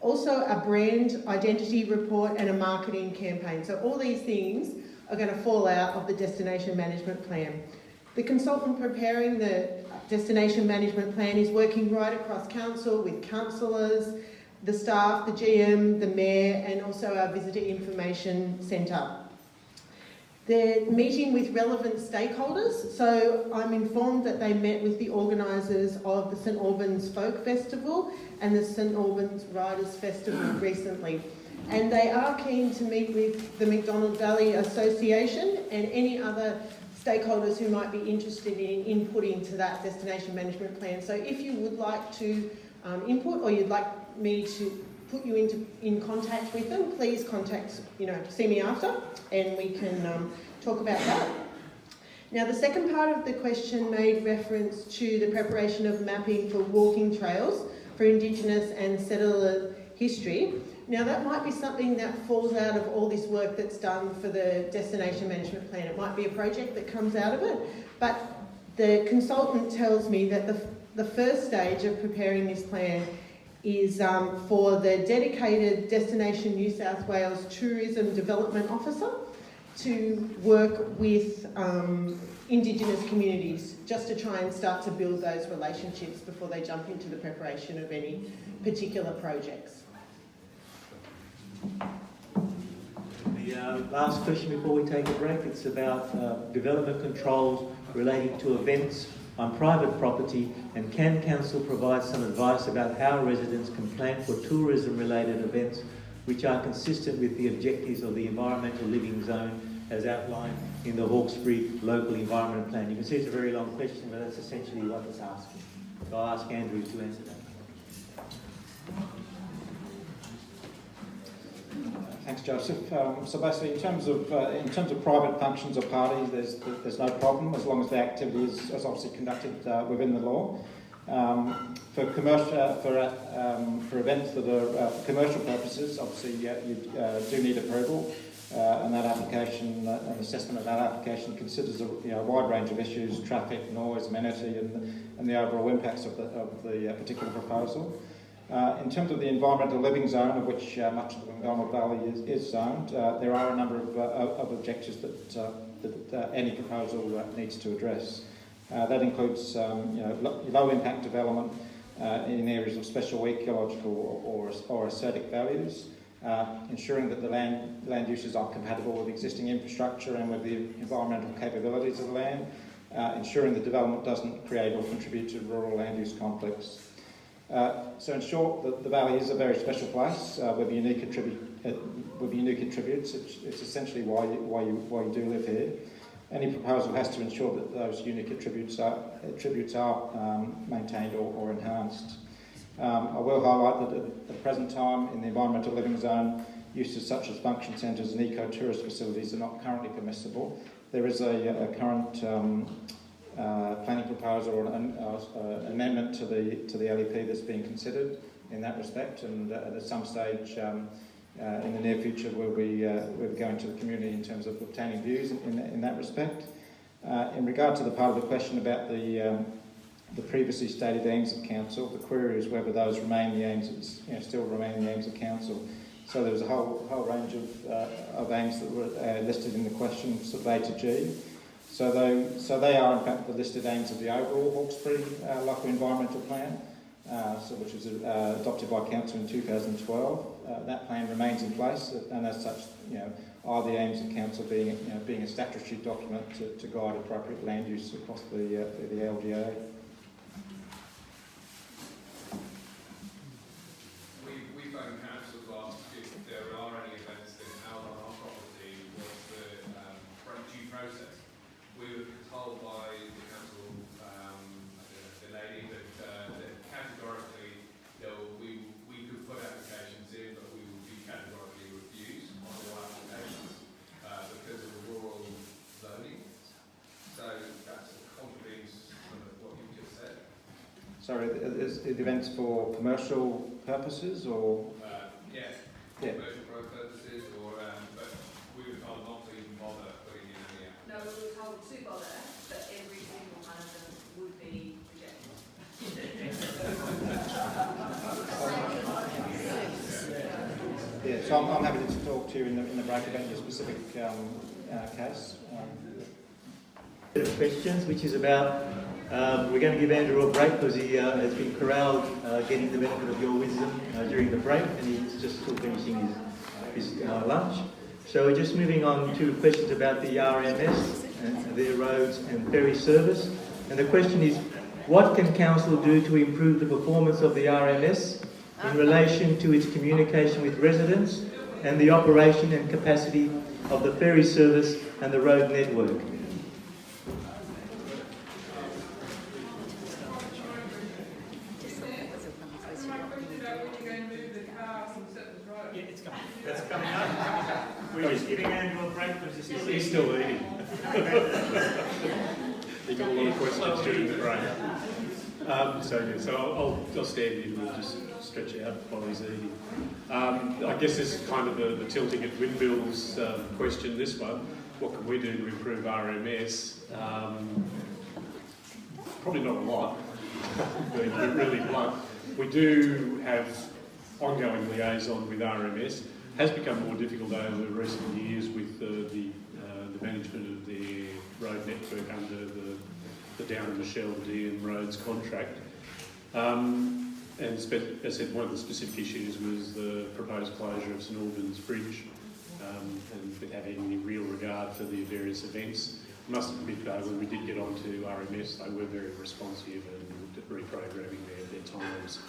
Also a brand identity report and a marketing campaign. So all these things are going to fall out of the destination management plan. The consultant preparing the destination management plan is working right across council with councillors, the staff, the GM, the mayor, and also our visitor information centre. They're meeting with relevant stakeholders, so I'm informed that they met with the organisers of the St Albans Folk Festival and the St Albans Riders Festival recently. And they are keen to meet with the Macdonald Valley Association and any other stakeholders who might be interested in inputting to that destination management plan. So if you would like to input, or you'd like me to put you in contact with them, please contact, see me after, and we can talk about that. Now, the second part of the question made reference to the preparation of mapping for walking trails for Indigenous and settler history. Now, that might be something that falls out of all this work that's done for the destination management plan. It might be a project that comes out of it, but the consultant tells me that the first stage of preparing this plan is for the dedicated Destination New South Wales Tourism Development Officer to work with Indigenous communities, just to try and start to build those relationships before they jump into the preparation of any particular projects. The last question before we take a break, it's about development controls relating to events on private property, and can council provide some advice about how residents can plan for tourism related events which are consistent with the objectives of the environmental living zone as outlined in the Hawkesbury local environment plan? You can see it's a very long question, but that's essentially what it's asking. So I'll ask Andrew to answer that. Thanks, Joseph. So basically, in terms of private functions or parties, there's no problem as long as the activity is obviously conducted within the law. For commercial for events that are for commercial purposes, obviously you do need approval, and that application, an assessment of that application considers a wide range of issues: traffic, noise, amenity, and the overall impacts of the particular proposal. In terms of the environmental living zone, of which much of the Macdonald Valley is zoned, there are a number of objectives that any proposal needs to address. That includes low impact development in areas of special ecological or aesthetic values, ensuring that the land uses are compatible with existing infrastructure and with the environmental capabilities of the land, ensuring the development doesn't create or contribute to rural land use conflicts. So in short, the Valley is a very special place with unique attributes. It's essentially why you do live here. Any proposal has to ensure that those unique attributes are maintained or enhanced. I will highlight that at the present time in the environmental living zone, uses such as function centres and eco-tourist facilities are not currently permissible. There is a current planning proposal or an amendment to the LEP that's being considered in that respect, and at some stage in the near future we'll be going to the community in terms of obtaining views in that respect. In regard to the part of the question about the previously stated aims of council, the query is whether those remain the aims, still remain the aims of council. So there was a whole range of aims that were listed in the question, sort of A to G. So they are in fact the listed aims of the overall Hawkesbury local environmental plan, which was adopted by council in 2012. That plan remains in place, and as such, are the aims of council being a statutory document to guide appropriate land use across the LGA. We phoned council to ask if there are any events that are held on our property, what's the due process. We were told by the council, the lady, that categorically we could put applications in, but we would be categorically refused on all applications because of the rural zoning. So that's contradicts some of what you just said. Sorry, is the events for commercial purposes or? Yeah. Commercial purposes, but we were told not to even bother putting in any applications. No, we were told to bother, but every single one of them would be rejected. So I'm happy to talk to you in the break about your specific case. Questions, which is about, we're going to give Andrew a break because he has been corralled getting the benefit of your wisdom during the break, and he's just still finishing his lunch. So we're just moving on to questions about the RMS and their roads and ferry service. And the question is, what can Council do to improve the performance of the RMS in relation to its communication with residents and the operation and capacity of the ferry service and the road network? That's coming up. We're just giving Andrew a break because He's still eating. He got a lot of questions during the break. So I'll stand here and we'll just stretch out while he's eating. I guess this is kind of the tilting at windmills question, this one. What can we do to improve RMS? Probably not a lot, being really blunt. We do have ongoing liaison with RMS. Has become more difficult over recent years with the management of their road network under the Down and Michelle DM Roads contract. And as I said, one of the specific issues was the proposed closure of St Albans Bridge, and without any real regard for the various events. I must admit though, when we did get onto RMS, they were very responsive and looked at reprogramming their times.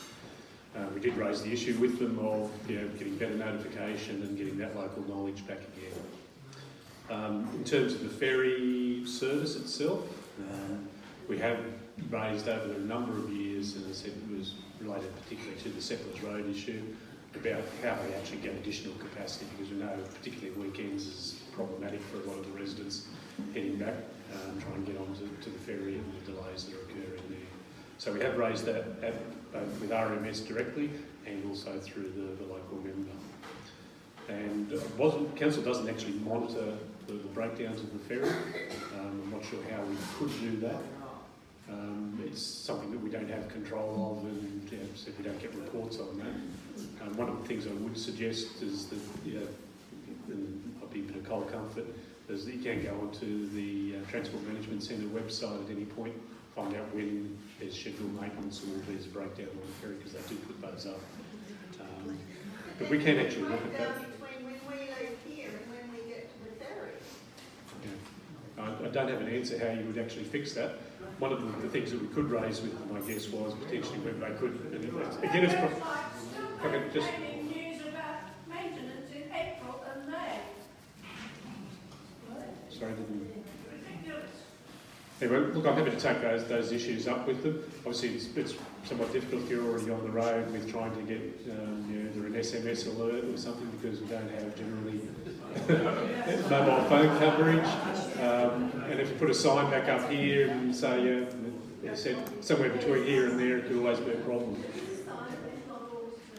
We did raise the issue with them of getting better notification and getting that local knowledge back again. In terms of the ferry service itself, we have raised over a number of years, and as I said, it was related particularly to the Settlers Road issue, about how they actually get additional capacity, because we know particularly weekends is problematic for a lot of the residents heading back, trying to get onto the ferry and the delays that are occurring there. So we have raised that both with RMS directly and also through the local member. And Council doesn't actually monitor the breakdowns of the ferry. I'm not sure how we could do that. It's something that we don't have control of, and so we don't get reports on that. One of the things I would suggest is that, and I'll be a bit of cold comfort, is that you can go onto the Transport Management Centre website at any point, find out when there's scheduled maintenance or there's a breakdown on the ferry, because they do put those up. But we can actually look at that. Between when we leave here and when we get to the ferry. I don't have an answer how you would actually fix that. One of the things that we could raise with them, I guess, was potentially whether they could. And again, it's probably just. News about maintenance in April and May. Sorry, anyway, look, I'm happy to take those issues up with them. Obviously, it's somewhat difficult if you're already on the road with trying to get either an SMS alert or something, because we don't have generally mobile phone coverage. And if you put a sign back up here and say, said somewhere between here and there, it could always be a problem.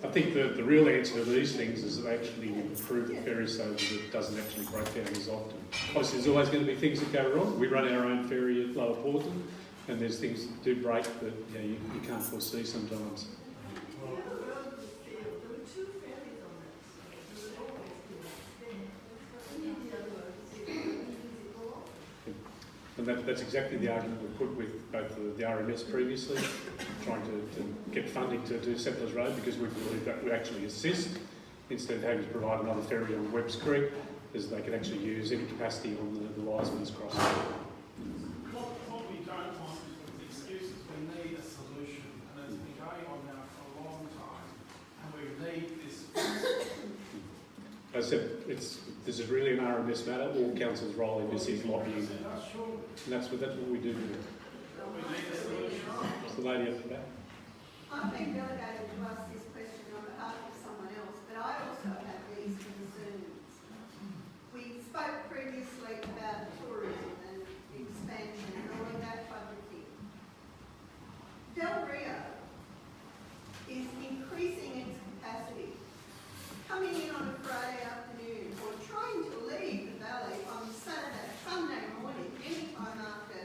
I think the real answer to these things is that they actually improve the ferry so that it doesn't actually break down as often. Obviously, there's always going to be things that go wrong. We run our own ferry at Lower Porton, and there's things that do break that you can't foresee sometimes. And that's exactly the argument we put with both the RMS previously, trying to get funding to do Settlers Road, because we believe that would actually assist, instead of having to provide another ferry on Webbs Creek, as they can actually use any capacity on the Wiseman's crossing. What we don't want is excuses. We need a solution, and it's been going on now for a long time, and we need this. As I said, this is really an RMS matter. All council's role in this is lobbying, and that's what we do. It's the lady up the back. I've been delegated to ask this question on behalf of someone else, but I also have these concerns. We spoke previously about tourism and expansion and all of that type of thing. Del Rio is increasing its capacity. Coming in on a Friday afternoon or trying to leave the valley on Sunday morning, any time after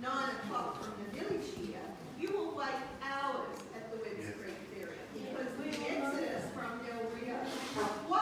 9 o'clock from the village here, you will wait hours at the Webbs Creek ferry because the exodus from Del Rio. What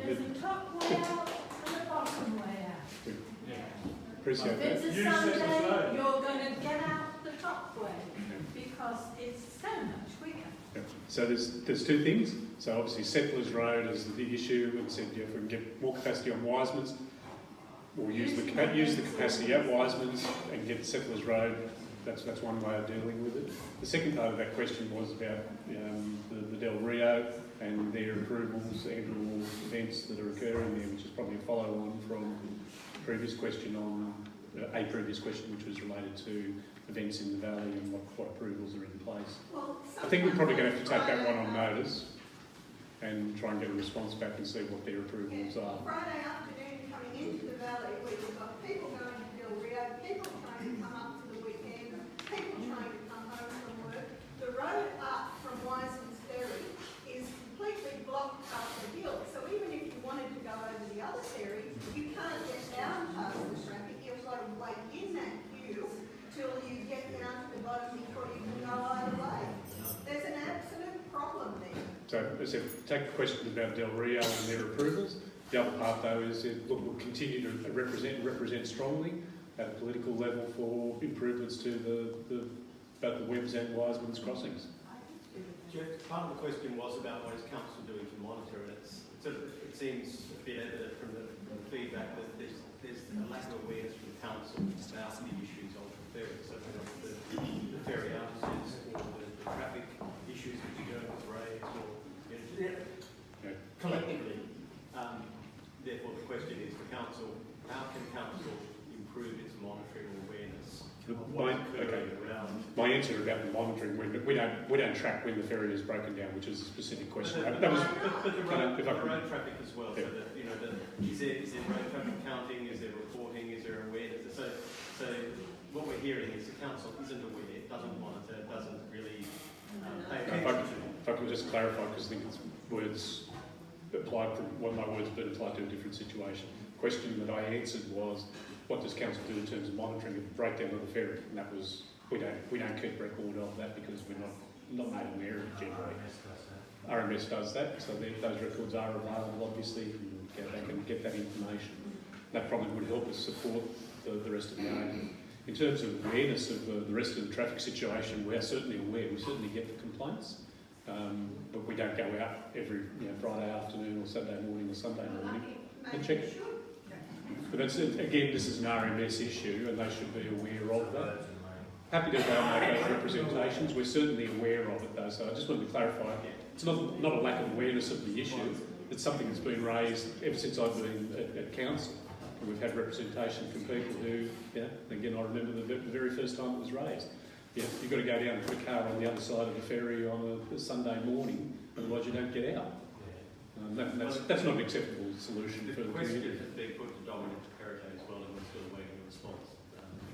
There's a top way out and a bottom way out. Appreciate If that. it's a Sunday, you're going to get out the top way because it's so much quicker. Yeah. So there's two things. So obviously Settlers Road is the issue, and said if we can get more capacity on Wiseman's, we'll use the capacity at Wiseman's and get Settlers Road. That's one way of dealing with it. The second part of that question was about the Del Rio and their approvals and/or events that are occurring there, which is probably a follow-on from the previous question on a previous question, which was related to events in the valley and what approvals are in place. I think we're probably going to have to take that one on notice and try and get a response back and see what their approvals are. Friday afternoon coming into the valley, we've got people going to Del Rio, people trying to come up for the weekend, people trying to come home from work. The road up from Wiseman's Ferry is completely blocked up the hill, so even if you wanted to go over the other ferry, you can't get down past the traffic. You've got to wait in that queue till you get down to the bottom before you can go either way. There's an absolute problem there. So, as I said, take the question about Del Rio and their approvals. The other part, though, is that look, we'll continue to represent strongly at a political level for improvements to both the Webbs and Wiseman's crossings. Part of the question was about what is council doing to monitor it. It seems a bit evident from the feedback that there's a lack of awareness from the council about the issues on the ferry. So the ferry outages or the traffic issues which go with raised or collectively. Therefore, the question is for council: how can council improve its monitoring awareness? My answer about the monitoring, we don't track when the ferry is broken down, which is a specific question. But the road traffic as well. Yeah. So that is there road traffic counting? Is there reporting? Is there awareness? So what we're hearing is the council isn't aware, doesn't monitor, doesn't really pay attention. If I can just clarify, because I think it's words applied from what my words but applied to a different situation. The question that I answered was, what does council do in terms of monitoring of the breakdown of the ferry? And that was, we don't keep record of that because we're not made aware of it generally. RMS does that, so those records are available. Obviously, they can get that information. That probably would help us support the rest of the argument. In terms of awareness of the rest of the traffic situation, we are certainly aware. We certainly get the complaints, but we don't go out every Friday afternoon or Saturday morning or Sunday morning and check it. But that's, again, this is an RMS issue and they should be aware of that. Happy to go and make those representations. We're certainly aware of it though, so I just wanted to clarify, it's not a lack of awareness of the issue, it's something that's been raised ever since I've been at council. And we've had representation from people who, again, I remember the very first time it was raised. You've got to go down and put a car on the other side of the ferry on a Sunday morning, otherwise you don't get out. That's not an acceptable solution for the community. The question has been put to Dominic Perrottet as well, and we're still awaiting a response.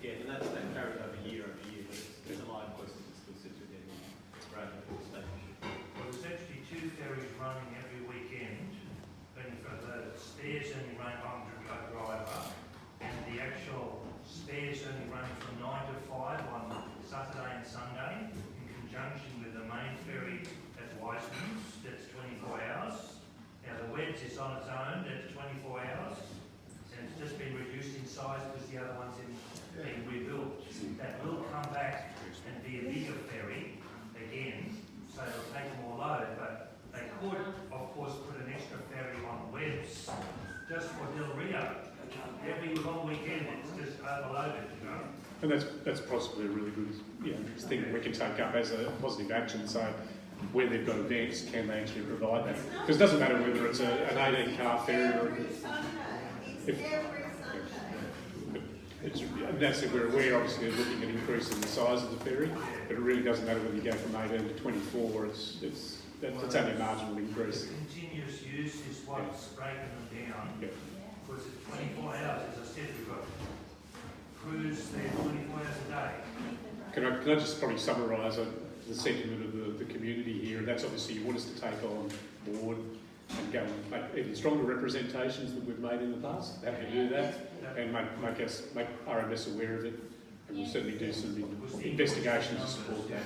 Again, and that's carried over year, but it's a live question that still sits within the Bradley station. Well, there's actually two ferries running every weekend. The spares only run on the driver, and the actual spares only run from 9 to 5 on Saturday and Sunday, in conjunction with the main ferry at Wiseman's, that's 24 hours. Now the Webbs is on its own, that's 24 hours, and it's just been reduced in size because the other one's being rebuilt. That will come back and be a bigger ferry again, so it'll take more load, but they could, of course, put an extra ferry on Webbs just for Del Rio. Every long weekend it's just overloaded, And that's possibly a really good thing that we can take up as a positive action. So where they've got events, can they actually provide that? Because it doesn't matter whether it's an 18-car ferry or... That's it, we're aware, obviously, of looking at increasing the size of the ferry, but it really doesn't matter whether you go from 18 to 24, it's only a marginal increase. The continuous use is what's breaking them down. Yeah. Because it's 24 hours, as I said, we've got crews there 24 hours a day. Can I just probably summarise the sentiment of the community here, and that's obviously you want us to take on board and go and make even stronger representations that we've made in the past. Happy to do that and make RMS aware of it, and we'll certainly do some investigations to support that.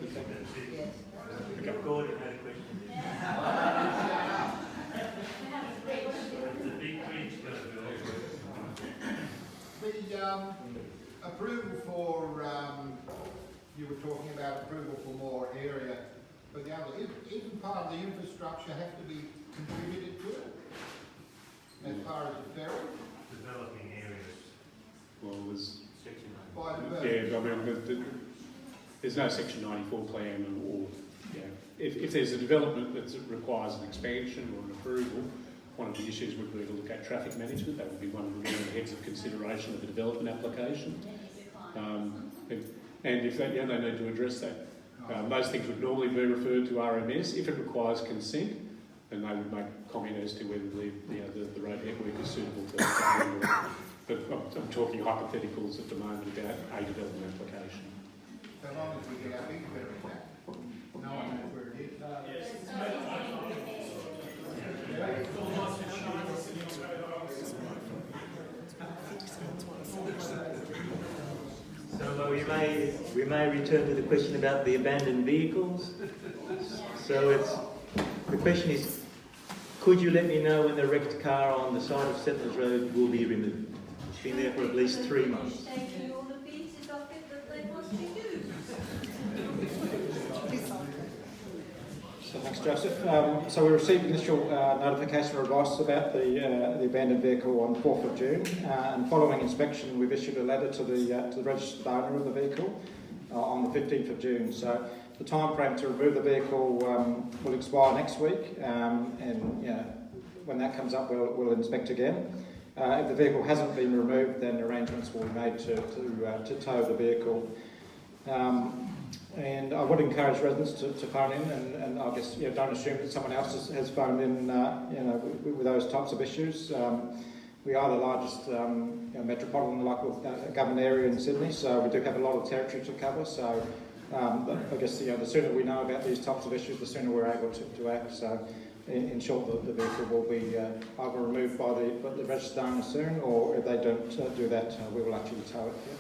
Okay. Gordon had a question. talking about approval for more area for the other. Isn't part of the infrastructure have to be contributed to it? As far as the ferry? Developing areas. Well, there's... By the Yeah, I mean, there's no Section 94 plan or if there's a development that requires an expansion or an approval, one of the issues would be to look at traffic management. That would be one of the heads of consideration of the development application. And if they need to address that. Those things would normally be referred to RMS. If it requires consent, then they would make comment as to whether the road network is suitable for that. But I'm talking hypotheticals at the moment about a development application. So long as we get our big ferry back, no one knows where it is. So we may return to the question about the abandoned vehicles. So the question is, could you let me know when the wrecked car on the side of Settlers Road will be removed? It's been there for at least 3 months. Taking all the pieces off it that they want to use. So thanks, Joseph. So we received initial notification or advice about the abandoned vehicle on 4th of June, and following inspection, we've issued a letter to the registered owner of the vehicle on the 15th of June. So the time frame to remove the vehicle will expire next week, and when that comes up, we'll inspect again. If the vehicle hasn't been removed, then arrangements will be made to tow the vehicle. And I would encourage residents to phone in, and I guess don't assume that someone else has phoned in, with those types of issues. We are the largest metropolitan local government area in Sydney, so we do have a lot of territory to cover. So I guess the sooner we know about these types of issues, the sooner we're able to act. So in short, the vehicle will be either removed by the registered owner soon, or if they don't do that, we will actually tow it. Yeah.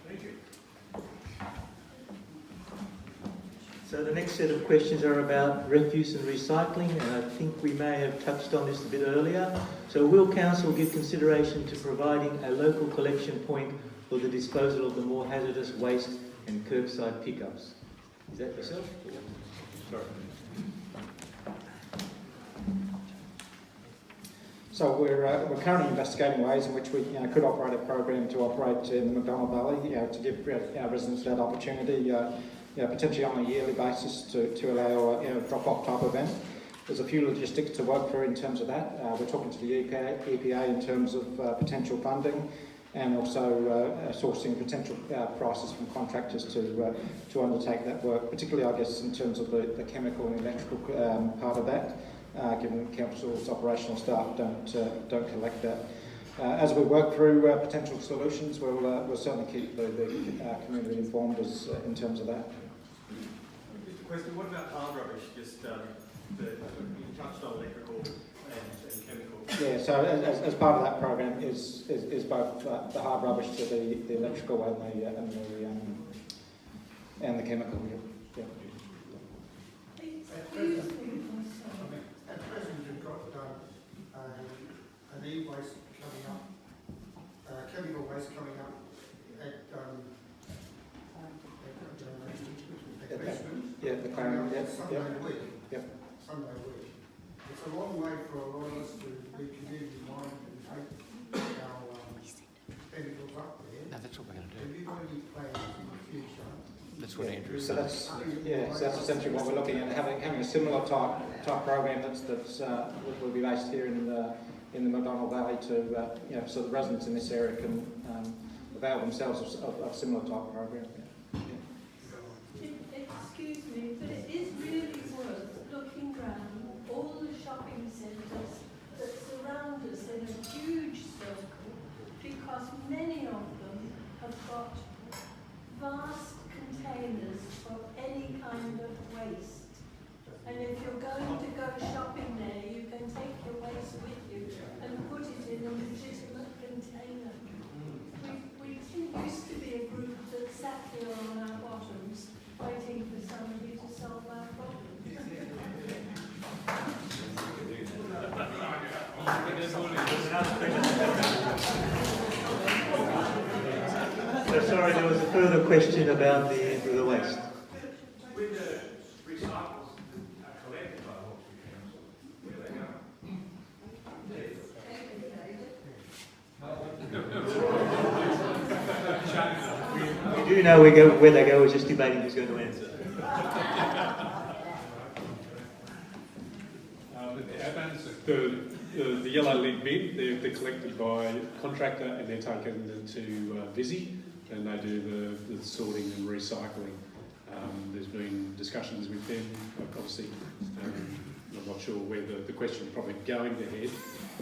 Thank you. So the next set of questions are about refuse and recycling, and I think we may have touched on this a bit earlier. So will Council give consideration to providing a local collection point for the disposal of the more hazardous waste and curbside pickups? Is that yourself? Sorry. So we're currently investigating ways in which we could operate a program to operate in the McDonnell Valley, to give our residents that opportunity, potentially on a yearly basis to allow a drop-off type event. There's a few logistics to work through in terms of that. We're talking to the EPA in terms of potential funding, and also sourcing potential prices from contractors to undertake that work, particularly I guess in terms of the chemical and electrical part of that. Given that council's operational staff don't collect that. As we work through potential solutions, we'll certainly keep the community informed in terms of that. Just a question, what about hard rubbish? Just you touched on electrical and chemical. Yeah, so as part of that program is both the hard rubbish to the electrical and the chemical. Yeah. At present, you've got an e-waste coming up, chemical waste coming up at the Clarion, Sunday week. Yep. Sunday week. It's a long way for a lot of us to be community minded and take our chemicals up there. No, that's what we're going to do. Have you got any plans in the future? That's what Andrew So said. that's essentially what we're looking at, having a similar type program that's will be based here in the McDonnell Valley to so the residents in this area can avail themselves of similar type program. Excuse me, but it is really worth looking around all the shopping centres that surround us in a huge circle, because many of them have got vast containers for any kind of waste. And if you're going to go shopping there, you can take your waste with you and put it in a legitimate container. We used to be a group that sat here on our bottoms waiting for somebody to solve our problems. So Sorry, there was a further question about the waste. With the recycles that are collected by Hawkesbury Council, where they go? We do know where they go, we're just debating who's going to answer. The yellow lid bin, they're collected by a contractor and they're taken to Visi, and they do the sorting and recycling. There's been discussions with them, obviously. I'm not sure where the question is probably going to head,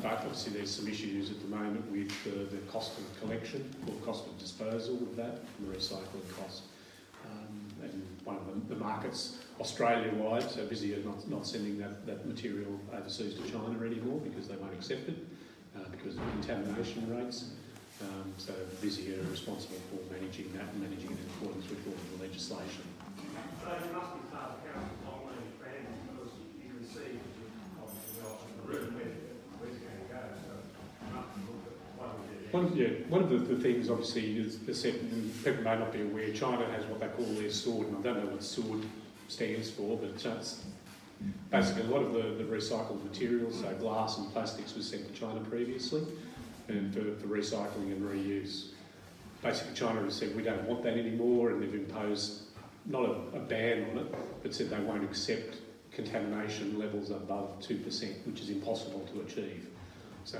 but obviously there's some issues at the moment with the cost of collection or cost of disposal of that, the recycling cost. And one of the markets Australia-wide, so Visi are not sending that material overseas to China anymore because they won't accept it because of contamination rates. So Visi are responsible for managing that and managing it in accordance with all of the legislation. So it must be part of council's long-range plan because you can see the route where's it going to go. So you must look at what we do. One of the things obviously is said, and people may not be aware, China has what they call their sword, and I don't know what sword stands for, but it's basically a lot of the recycled materials, so glass and plastics was sent to China previously, and for recycling and reuse. Basically China has said we don't want that anymore, and they've imposed not a ban on it, but said they won't accept contamination levels above 2%, which is impossible to achieve. So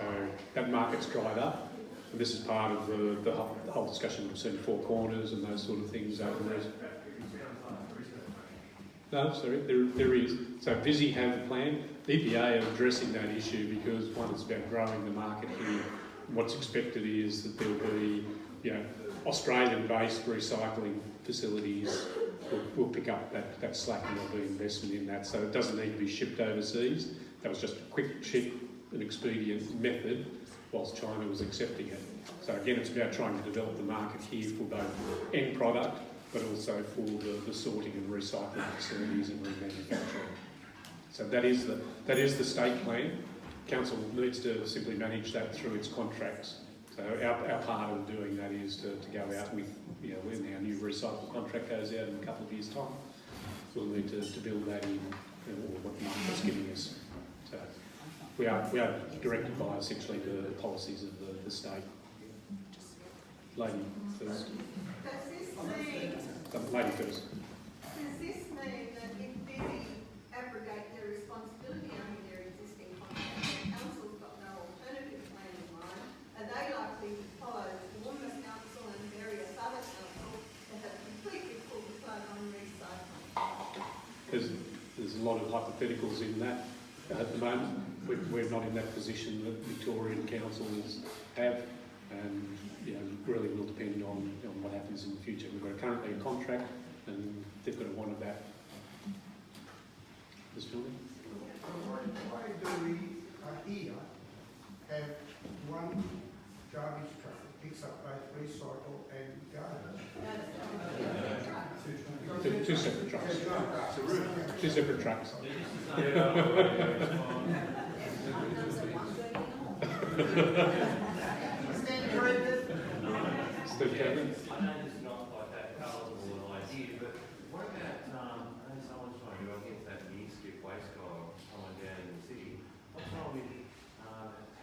that market's dried up, and this is part of the whole discussion we've seen Four Corners and those sort of things over there. No, sorry, there is. So Visi have a plan. The EPA are addressing that issue because, one, it's about growing the market here. What's expected is that there'll be, Australian-based recycling facilities will pick up that slack and there'll be investment in that. So it doesn't need to be shipped overseas. That was just a quick, cheap and expedient method whilst China was accepting it. So again, it's about trying to develop the market here for both end product but also for the sorting and recycling facilities and remanufacturing. So that is the state plan. Council needs to simply manage that through its contracts. So our part of doing that is to go out with, when our new recycle contract goes out in a couple of years' time, we'll need to build that in, what the market's giving us. So we are directed by essentially the policies of the state. Lady first. Lady first. Does this mean that if Visi abrogate their responsibility under their existing contract, the council's got no alternative plan in mind, are they likely to follow the Women's Council and various other councils that have completely pulled the plug on recycling? There's a lot of hypotheticals in that at the moment. We're not in that position that Victorian councils have, and really will depend on what happens in the future. We've got currently a contract, and they've got a want of that. Ms. Philby? Why do we here have one garbage truck that picks up both recycle and garbage? Two separate trucks. Two separate trucks. I know this is not like that palatable an idea, but what about, I know someone's trying to go against that skip waste guy or someone down in the city. What's wrong with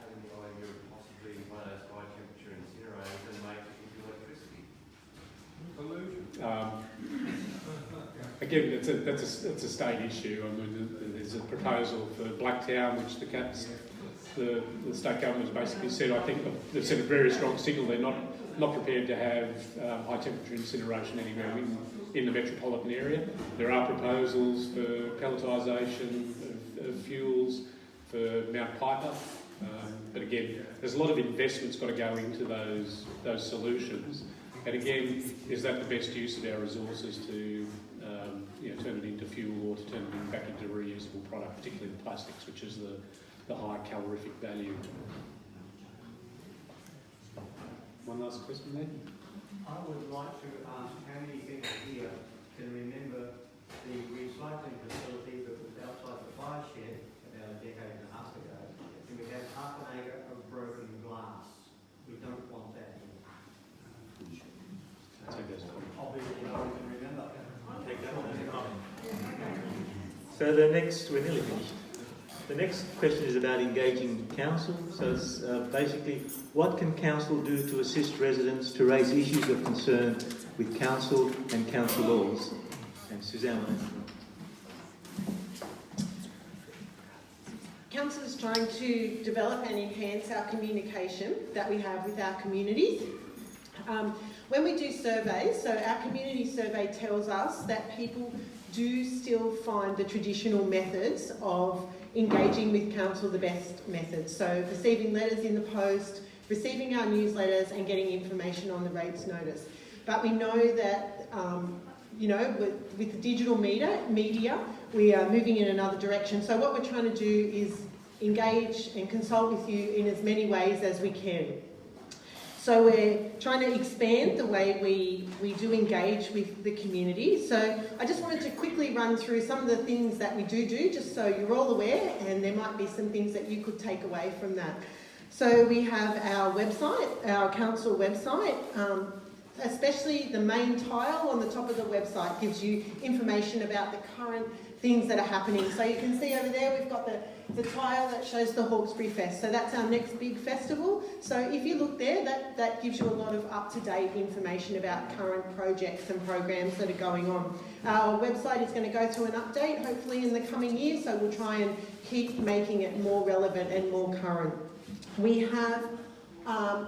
having the idea of possibly one of those high temperature incinerators and make it into electricity? Pollution. Again, that's a state issue. I mean, there's a proposal for Blacktown, which the state government has basically said, I think they've sent a very strong signal. They're not prepared to have high temperature incineration anywhere in the metropolitan area. There are proposals for pelletisation of fuels for Mount Piper, but again, there's a lot of investment's got to go into those solutions. And again, is that the best use of our resources to turn it into fuel or to turn it back into a reusable product, particularly the plastics, which is the high calorific value. One last question there? I would like to ask how many people here can remember the recycling facility that was outside the fire shed about a decade and a half ago, and we had half an acre of broken glass. We don't want that here. So we're nearly finished. The next question is about engaging council. So it's basically, what can council do to assist residents to raise issues of concern with council and council laws? And Suzanne. Council is trying to develop and enhance our communication that we have with our communities. When we do surveys, so our community survey tells us that people do still find the traditional methods of engaging with council the best methods. So receiving letters in the post, receiving our newsletters and getting information on the rates notice. But we know that, with the digital media, we are moving in another direction. So what we're trying to do is engage and consult with you in as many ways as we can. So we're trying to expand the way we do engage with the community. So I just wanted to quickly run through some of the things that we do, just so you're all aware, and there might be some things that you could take away from that. So we have our website, our council website, especially the main tile on the top of the website gives you information about the current things that are happening. So you can see over there we've got the tile that shows the Hawkesbury Fest. So that's our next big festival. So if you look there, that gives you a lot of up-to-date information about current projects and programs that are going on. Our website is going to go through an update, hopefully in the coming year, so we'll try and keep making it more relevant and more current. We have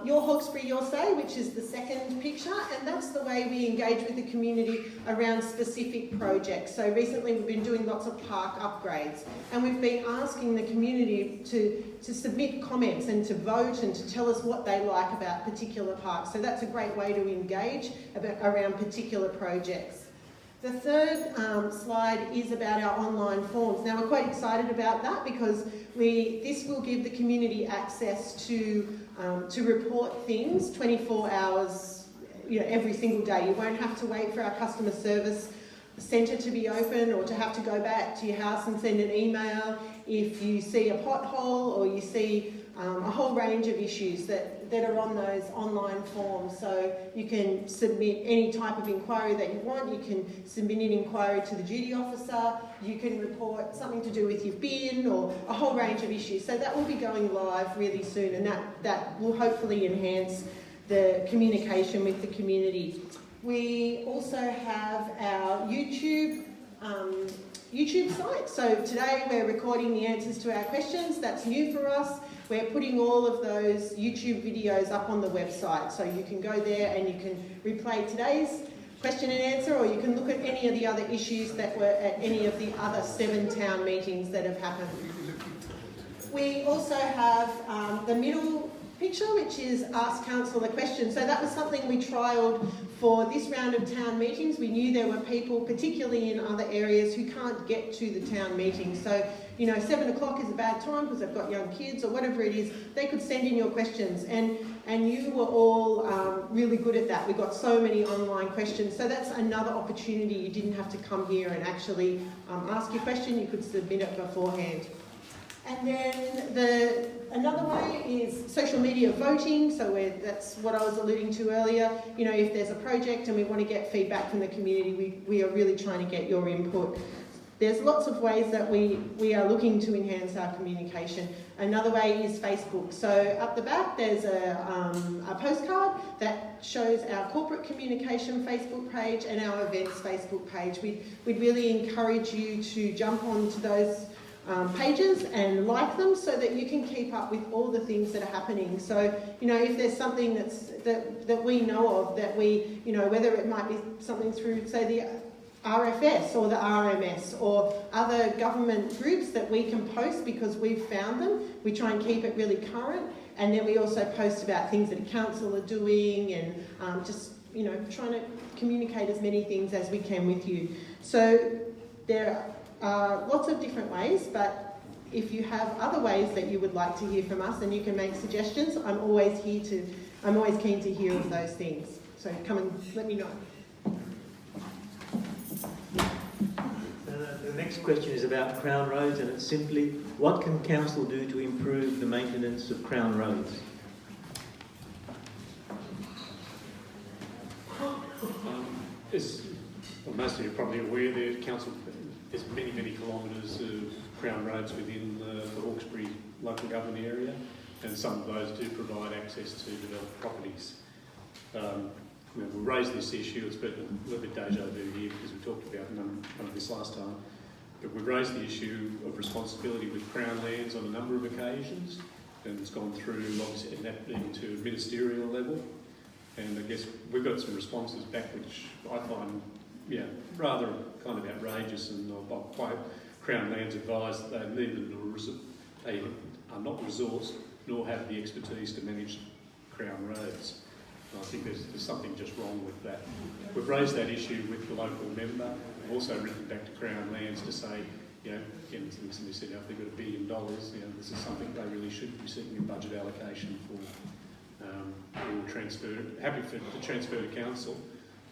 Your Hawkesbury, Your Say, which is the second picture, and that's the way we engage with the community around specific projects. So recently we've been doing lots of park upgrades, and we've been asking the community to submit comments and to vote and to tell us what they like about particular parks. So that's a great way to engage around particular projects. The third slide is about our online forms. Now we're quite excited about that because this will give the community access to report things 24 hours, every single day. You won't have to wait for our customer service centre to be open or to have to go back to your house and send an email if you see a pothole or you see a whole range of issues that are on those online forms. So you can submit any type of inquiry that you want. You can submit an inquiry to the duty officer. You can report something to do with your bin or a whole range of issues. So that will be going live really soon, and that will hopefully enhance the communication with the community. We also have our YouTube site. So today we're recording the answers to our questions. That's new for us. We're putting all of those YouTube videos up on the website. So you can go there and you can replay today's question and answer, or you can look at any of the other issues that were at any of the other 7 town meetings that have happened. We also have the middle picture, which is Ask Council a Question. So that was something we trialled for this round of town meetings. We knew there were people, particularly in other areas, who can't get to the town meeting. So, 7 o'clock is a bad time because they've got young kids or whatever it is. They could send in your questions, and you were all really good at that. We got so many online questions. So that's another opportunity. You didn't have to come here and actually ask your question. You could submit it beforehand. And then another way is social media voting. So that's what I was alluding to earlier. If there's a project and we want to get feedback from the community, we are really trying to get your input. There's lots of ways that we are looking to enhance our communication. Another way is Facebook. So up the back there's a postcard that shows our corporate communication Facebook page and our events Facebook page. We'd really encourage you to jump onto those pages and like them so that you can keep up with all the things that are happening. So, if there's something that we know of that we, whether it might be something through, say, the RFS or the RMS or other government groups that we can post because we've found them, we try and keep it really current. And then we also post about things that the council are doing and trying to communicate as many things as we can with you. So there lots of different ways, but if you have other ways that you would like to hear from us and you can make suggestions, I'm always keen to hear of those things. So come and let me know. The next question is about Crown Roads, and it's simply, what can council do to improve the maintenance of Crown Roads? Most of you are probably aware that there's many, many kilometres of Crown roads within the Hawkesbury local government area, and some of those do provide access to developed properties. We raised this issue, it's been a little bit deja vu here because we talked about none of this last time, but we've raised the issue of responsibility with Crown lands on a number of occasions, and it's gone through, obviously, and that even to a ministerial level, and I guess we've got some responses back which I find, rather kind of outrageous, and I'll quote, Crown lands advise that they are not resourced nor have the expertise to manage Crown roads. I think there's something just wrong with that. We've raised that issue with the local member. We've also written back to Crown Lands to say, again, somebody said, if they've got $1 billion, this is something they really should be seeking a budget allocation for. We'll transfer, happy to transfer to council,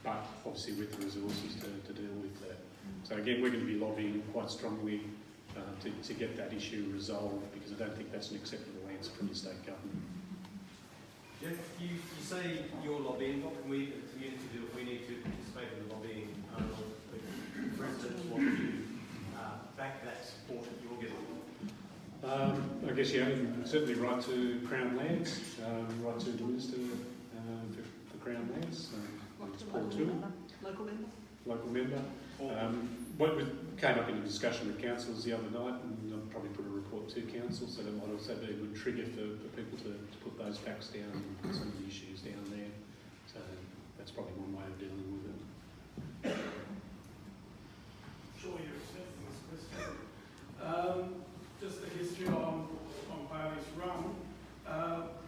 but obviously with the resources to deal with that. So again, we're going to be lobbying quite strongly to get that issue resolved, because I don't think that's an acceptable answer from the state government. Jeff, you say you're lobbying. What can we, the community, do if we need to participate in the lobbying? For instance, what do you back that support that you're getting? I guess, you can certainly write to Crown Lands, write to the Minister for Crown Lands. Local member. What came up in a discussion with councillors the other night, and I'll probably put a report to council, so that might also be a good trigger for people to put those facts down and put some of the issues down there. So that's probably one way of dealing with it. Sure, you're accepting this question. Just the history on Bailey's Run.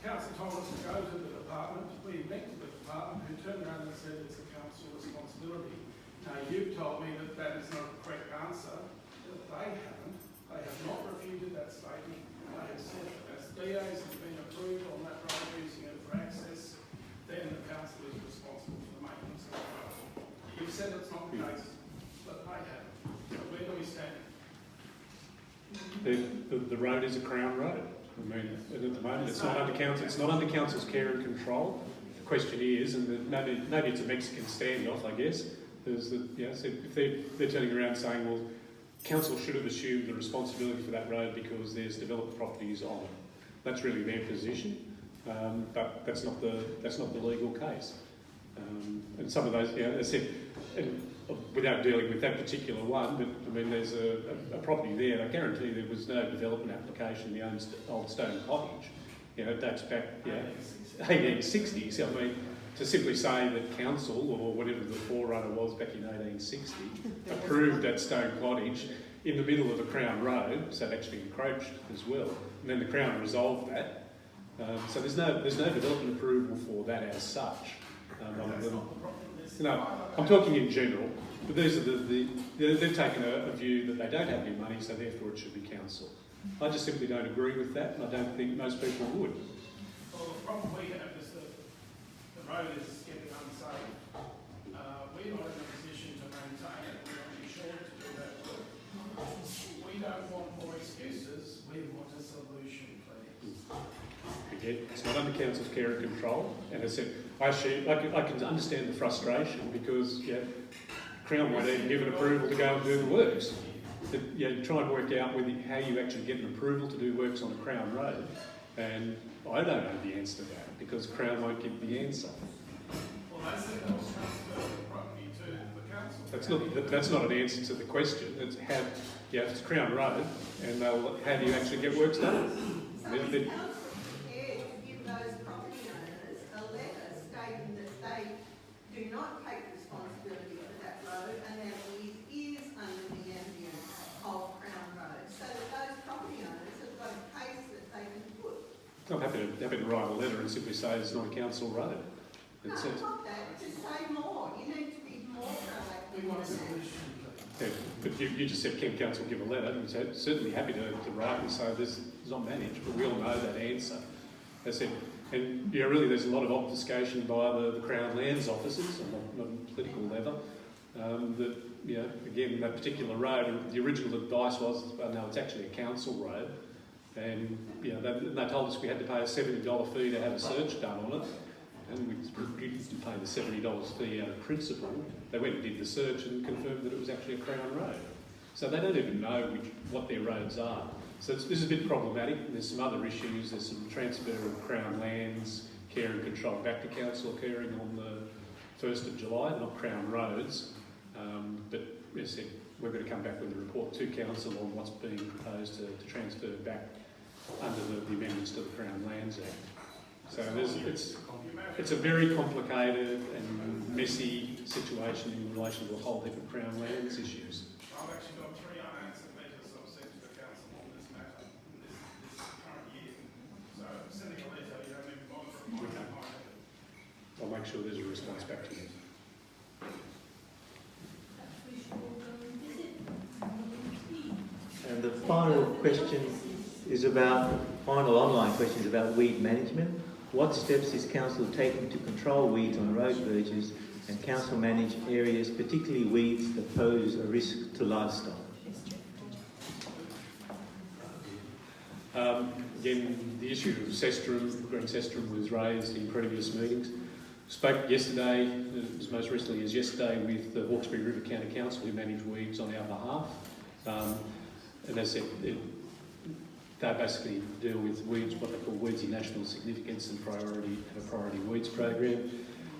Council told us to go to the department. We went to the department, who turned around and said it's a council responsibility. Now, you've told me that that is not the correct answer. They haven't. They have not refuted that statement. They have said that as DAs have been approved on that road using it for access, then the council is responsible for the maintenance of the road. You've said it's not the case, but they haven't. So where do we stand? The road is a Crown road. I mean, at the moment, it's not under council. It's not under council's care and control. The question is, and maybe it's a Mexican standoff, I guess. There's so if they're turning around saying, well, council should have assumed the responsibility for that road because there's developed properties on it. That's really their position, but that's not the legal case. And some of those, as I said, and without dealing with that particular one, but I mean, there's a property there. I guarantee there was no development application. The old stone cottage, it dates back 1860s. I mean, to simply say that council, or whatever the forerunner was back in 1860, approved that stone cottage in the middle of a Crown road, so it actually encroached as well, and then the Crown resolved that. So there's no development approval for that as such. No, I'm talking in general, but these are they've taken a view that they don't have any money, so therefore it should be council. I just simply don't agree with that, and I don't think most people would. Well, the problem we have is that the road is getting unsafe. We're not in a position to maintain it. We're not insured to do that work. We don't want more excuses. We want a solution, please. Again, it's not under council's care and control, and as I said, I can understand the frustration because Crown won't even give an approval to go and do the works. But, try and work out how you actually get an approval to do works on a Crown road, and I don't know the answer to that because Crown won't give the answer. Well, they said they'll transfer the property to the council. That's not an answer to the question. It's it's a Crown road, and how do you actually get works done? So is council prepared to give those property owners a letter stating that they do not take responsibility for that road and that it is under the ambient of Crown Road, so that those property owners have got a case that they can put? I'm happy to write a letter and simply say it's not a council road. No, not that. Just say more. You need to be more proactive. We want a solution. Yeah, but you just said, can council give a letter? And so certainly happy to write and say this is not managed, but we all know that answer. As I said, and really there's a lot of obfuscation by the Crown Lands officers on a political level. Again, that particular road, the original advice was, no, it's actually a council road. And they told us we had to pay a $70 fee to have a search done on it. And we didn't pay the $70 fee out of principle. They went and did the search and confirmed that it was actually a Crown road. So they don't even know what their roads are. So this is a bit problematic. There's some other issues. There's some transfer of Crown lands, care and control back to council occurring on the 1st of July, not Crown roads. But as I said, we're going to come back with a report to council on what's being proposed to transfer back under the amendments to the Crown Lands Act. So it's a very complicated and messy situation in relation to a whole heap of Crown lands issues. I've actually got 3 unanswered letters I've sent to the council on this matter this current year. So sending a letter, you don't even bother replying. I'll make sure there's a response back to you. And the final question is about, final online question is about weed management. What steps is council taking to control weeds on road verges and council manage areas, particularly weeds that pose a risk to livestock? Again, the issue of green cestrum was raised in previous meetings. Spoke yesterday, as most recently as yesterday, with the Hawkesbury River County Council who manage weeds on our behalf. And as I said, they basically deal with weeds, what they call weeds of national significance and have a priority weeds program.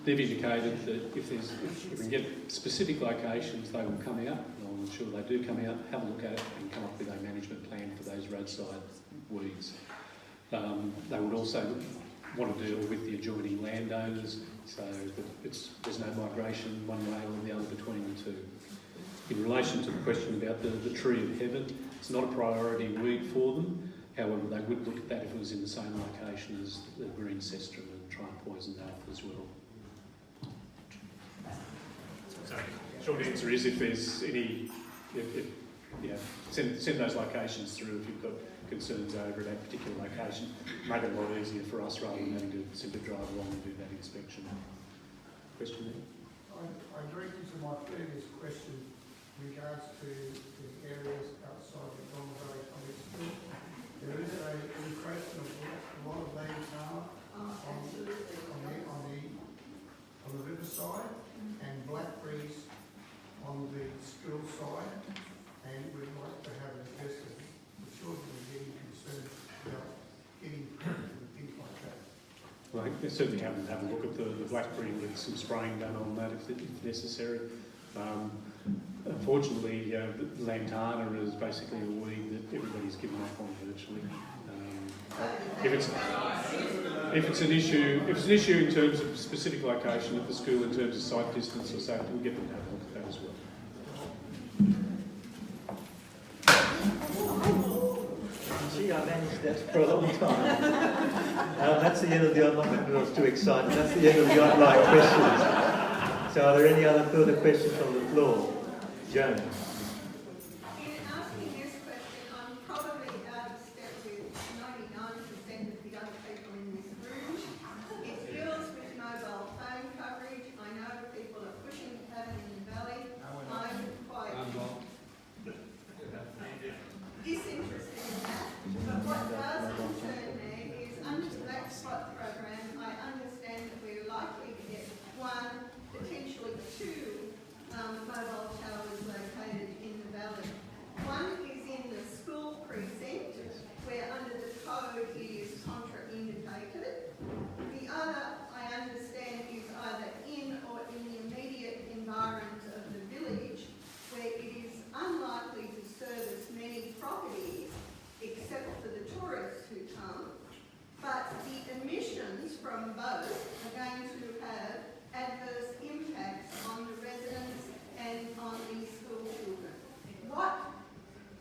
They've indicated that if we can get specific locations, they will come out, and I'll ensure they do come out, have a look at it and come up with a management plan for those roadside weeds. They would also want to deal with the adjoining landowners so that there's no migration one way or the other between the two. In relation to the question about the tree of heaven, it's not a priority weed for them. However, they would look at that if it was in the same location as the green cestrum and try and poison that as well. So, short answer is if there's any, send those locations through if you've got concerns over that particular location. Make it a lot easier for us rather than having to simply drive along and do that inspection. Question there? I agree to my previous question in regards to the areas outside the Commonwealth Public School. There is a encroachment of a lot of land now on the riverside and blackberries on the school side, and we'd like to have it invested. The children are getting concerned about getting pregnant and things like that. Well, I certainly have a look at the blackberry and get some spraying done on that if necessary. Unfortunately, lantana is basically a weed that everybody's given up on virtually. If it's an issue in terms of specific location at the school in terms of site distance or safety, we'll get them to have a look at that as well. Gee, I managed that for a long time. That's the end of the online. I was too excited. That's the end of the online questions. So, are there any other further questions from the floor? Joan. In asking this question, I'm probably out of step with 99% of the other people in this room. It deals with mobile phone coverage. I know people are pushing that in the valley. I'm quite disinterested in that. But what does concern me is under the Black Spot program, I understand that we're likely to get 1, potentially 2 mobile towers located in the valley. One is in the school precinct, where under the code it is contraindicated. The other, I understand, is either in or in the immediate environment of the village, where it is unlikely to service many properties, except for the tourists who come. But the emissions from both are going to have adverse impacts on the residents and on the school children. What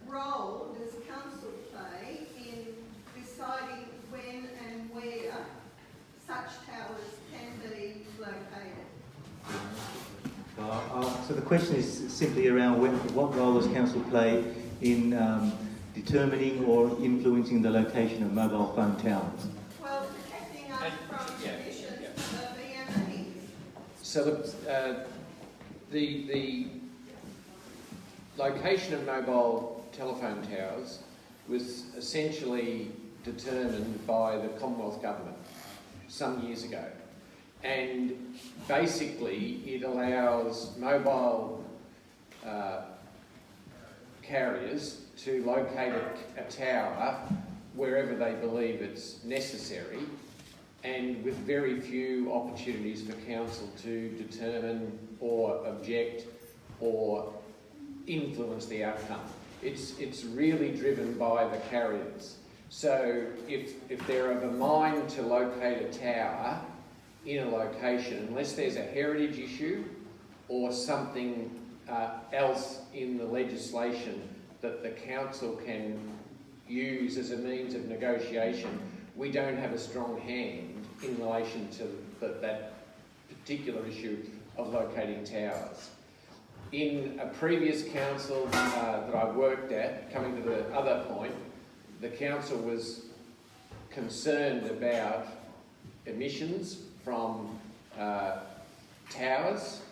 role does council play in deciding when and where such towers can be located? So the question is simply around what role does council play in determining or influencing the location of mobile phone towers? Well, protecting us from emissions of VMAs. So the location of mobile telephone towers was essentially determined by the Commonwealth Government some years ago. And basically it allows mobile carriers to locate a tower wherever they believe it's necessary, and with very few opportunities for council to determine or object or influence the outcome. It's really driven by the carriers. So if they're of a mind to locate a tower in a location, unless there's a heritage issue or something else in the legislation that the council can use as a means of negotiation, we don't have a strong hand in relation to that particular issue of locating towers. In a previous council that I worked at, coming to the other point, the council was concerned about emissions from towers,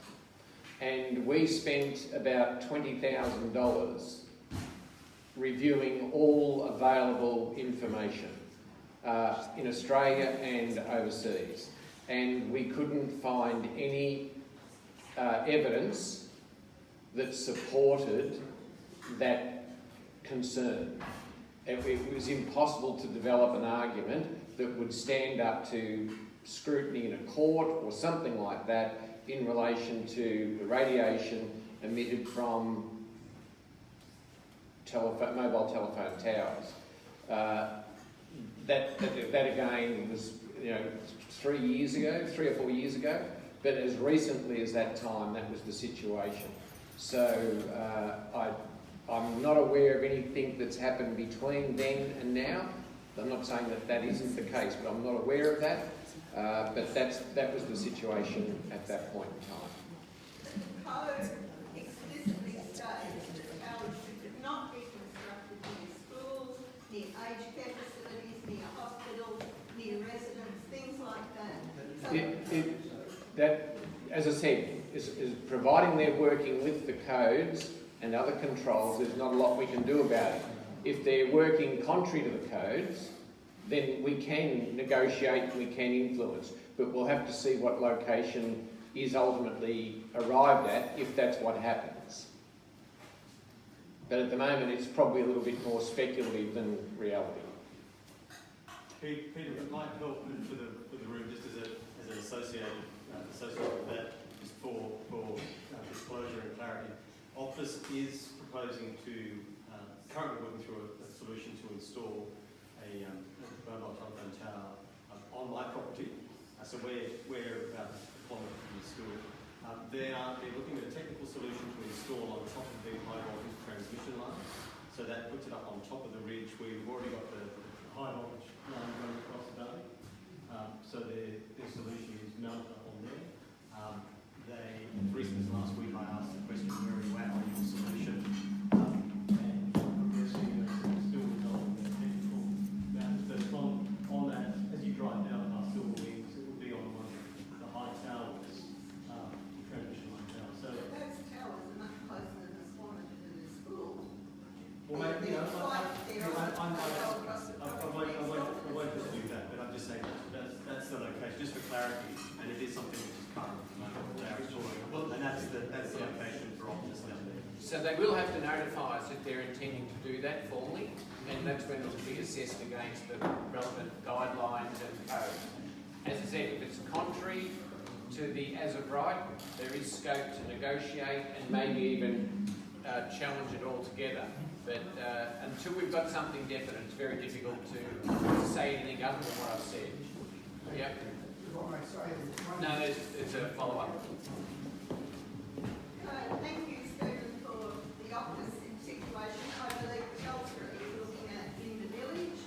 and we spent about $20,000 reviewing all available information in Australia and overseas, and we couldn't find any evidence that supported that concern. It was impossible to develop an argument that would stand up to scrutiny in a court or something like that in relation to the radiation emitted from mobile telephone towers. That again was 3 or 4 years ago, but as recently as that time, that was the situation. So I'm not aware of anything that's happened between then and now. I'm not saying that isn't the case, but I'm not aware of that. But that was the situation at that point in time. The code explicitly states that towers should not be constructed near schools, near aged care facilities, near hospitals, near residents, things like that. As I said, is providing they're working with the codes and other controls, there's not a lot we can do about it. If they're working contrary to the codes, then we can negotiate and we can influence, but we'll have to see what location is ultimately arrived at if that's what happens. But at the moment, it's probably a little bit more speculative than reality. Peter, it might help for the room just as an associated with that, just for disclosure and clarity. Office is proposing to currently working through a solution to install a mobile telephone tower on my property. So we're about a kilometre from the school. They're looking at a technical solution to install on top of the high voltage transmission line. So that puts it up on top of the ridge. We've already got the high voltage line going across the valley. So their solution is mounted up on there. For instance, last week I asked the question, where are you at on your solution? And progressing, still developing the technical matters. But on that, as you drive down past Silver Wings, it will be on one of the high towers, transmission line towers. So those towers are much closer than the Swan to the school. Well, maybe, I won't pursue that, but I'm just saying that's the location, just for clarity, and it is something which is current at the moment. And that's the location for Optus down there. So they will have to notify us if they're intending to do that formally, and that's when it'll be assessed against the relevant guidelines and codes. As I said, if it's contrary to the as of right, there is scope to negotiate and maybe even challenge it altogether. But until we've got something definite, it's very difficult to say anything other than what I've said. Yep. No, there's a follow-up. Thank you, Stephen, for the opposite situation. I believe Telstra is looking at in the village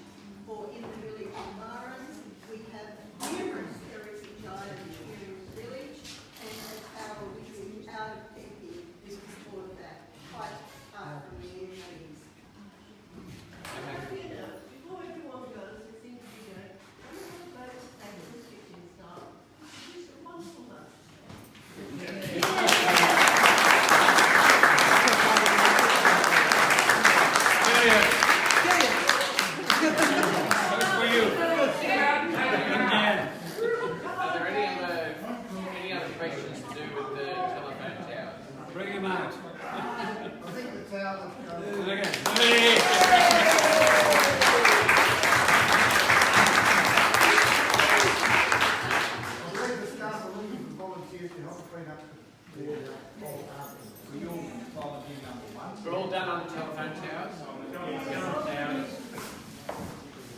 or in the village environs. We have numerous heritage items here in the village, and a tower which is out of keeping in support of that, quite far from the amenities. Before everyone goes, it seems to be going, I don't want to go to take the kitchen staff. It's a wonderful lunch.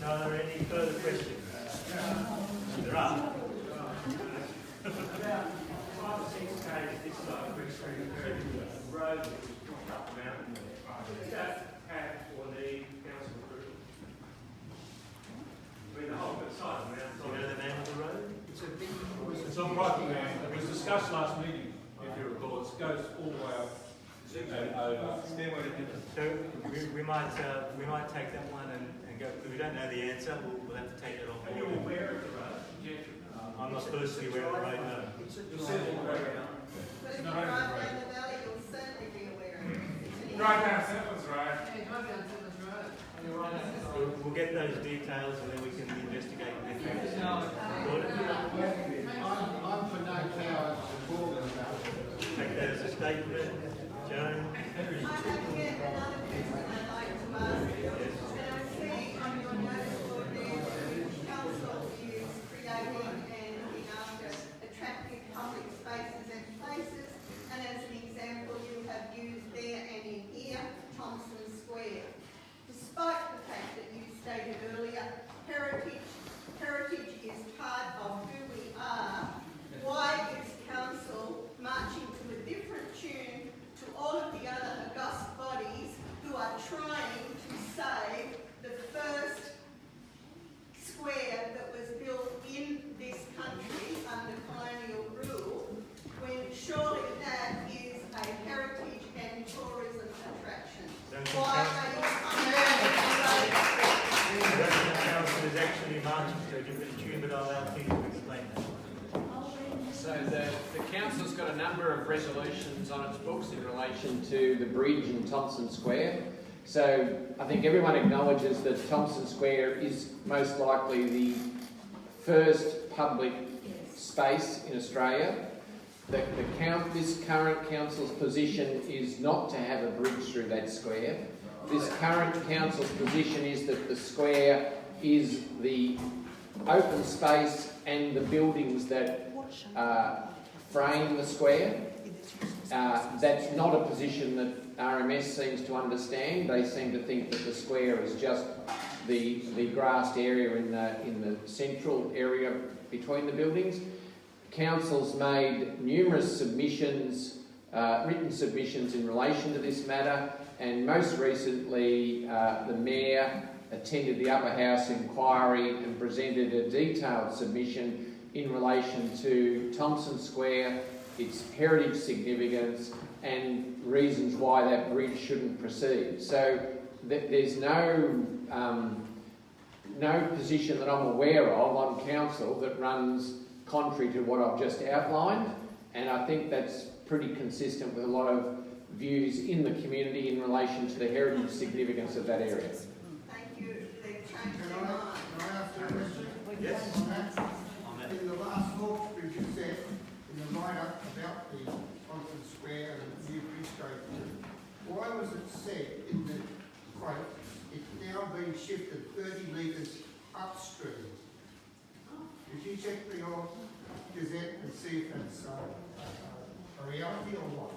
Are there any further questions? There are. About 5 or 6 k's this side of Brick Street, road which is up the mountain. Does that have or need council approval? I mean, the whole side of the mountain. Do you know the name of the road? It's on private land. It was discussed last meeting, if you recall. It goes all the way up and over. Stairway to heaven. So we might take that one and go. If we don't know the answer, we'll have to take it on board. Are you aware of the road? I'm not personally aware of the road, no. But if you drive down the valley, you'll certainly be aware of it. Drive down Settlers Road. We'll get those details and then we can investigate the effects. I'm for no towers support about it. Take that as a statement. Joan? I have yet another question I'd like to ask you. And I see on your notice board there that the council is creating and looking after attractive public spaces and places. And as an example, you have used there and in here, Thompson Square. Despite the fact that you stated earlier, heritage is part of who we are, why is council marching to a different tune to all of the other august bodies who are trying to save the first square that was built in this country under colonial rule, when surely that is a heritage and tourism attraction? Why are you Council is actually marching to a different tune, but I'll allow Peter to explain that. So the council's got a number of resolutions on its books in relation to the bridge in Thompson Square. So I think everyone acknowledges that Thompson Square is most likely the first public space in Australia. This current council's position is not to have a bridge through that square. This current council's position is that the square is the open space and the buildings that frame the square. That's not a position that RMS seems to understand. They seem to think that the square is just the grassed area in the central area between the buildings. Council's made numerous submissions, written submissions in relation to this matter, and most recently the Mayor attended the Upper House inquiry and presented a detailed submission in relation to Thompson Square, its heritage significance and reasons why that bridge shouldn't proceed. So there's no position that I'm aware of on council that runs contrary to what I've just outlined, and I think that's pretty consistent with a lot of views in the community in relation to the heritage significance of that area. Thank you. They've changed Can their I mind. ask a question? Yes. On that? In the last Hawkesbury Gazette, in the write-up about the Thompson Square and the new bridge going through, why was it said in the quote, it's now being shifted 30 metres upstream? Did you check the old Gazette and see if that's a reality or what?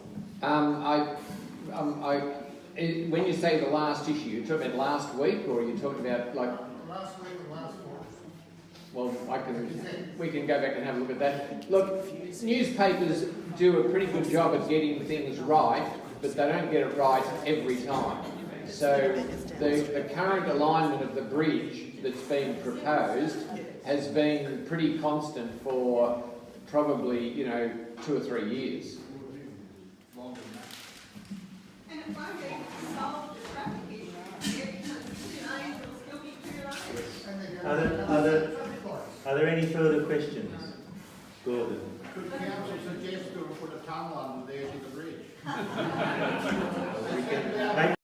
When you say the last issue, you're talking about last week, or are you talking about like? Last week or last month. Well, we can go back and have a look at that. Look, newspapers do a pretty good job of getting things right, but they don't get it right every time. So the current alignment of the bridge that's been proposed has been pretty constant for probably, 2 or 3 years. And it won't even solve the traffic issue because angels will be too late. Are there any further questions? Gordon. Could council suggest to put a tunnel under there to the bridge? We can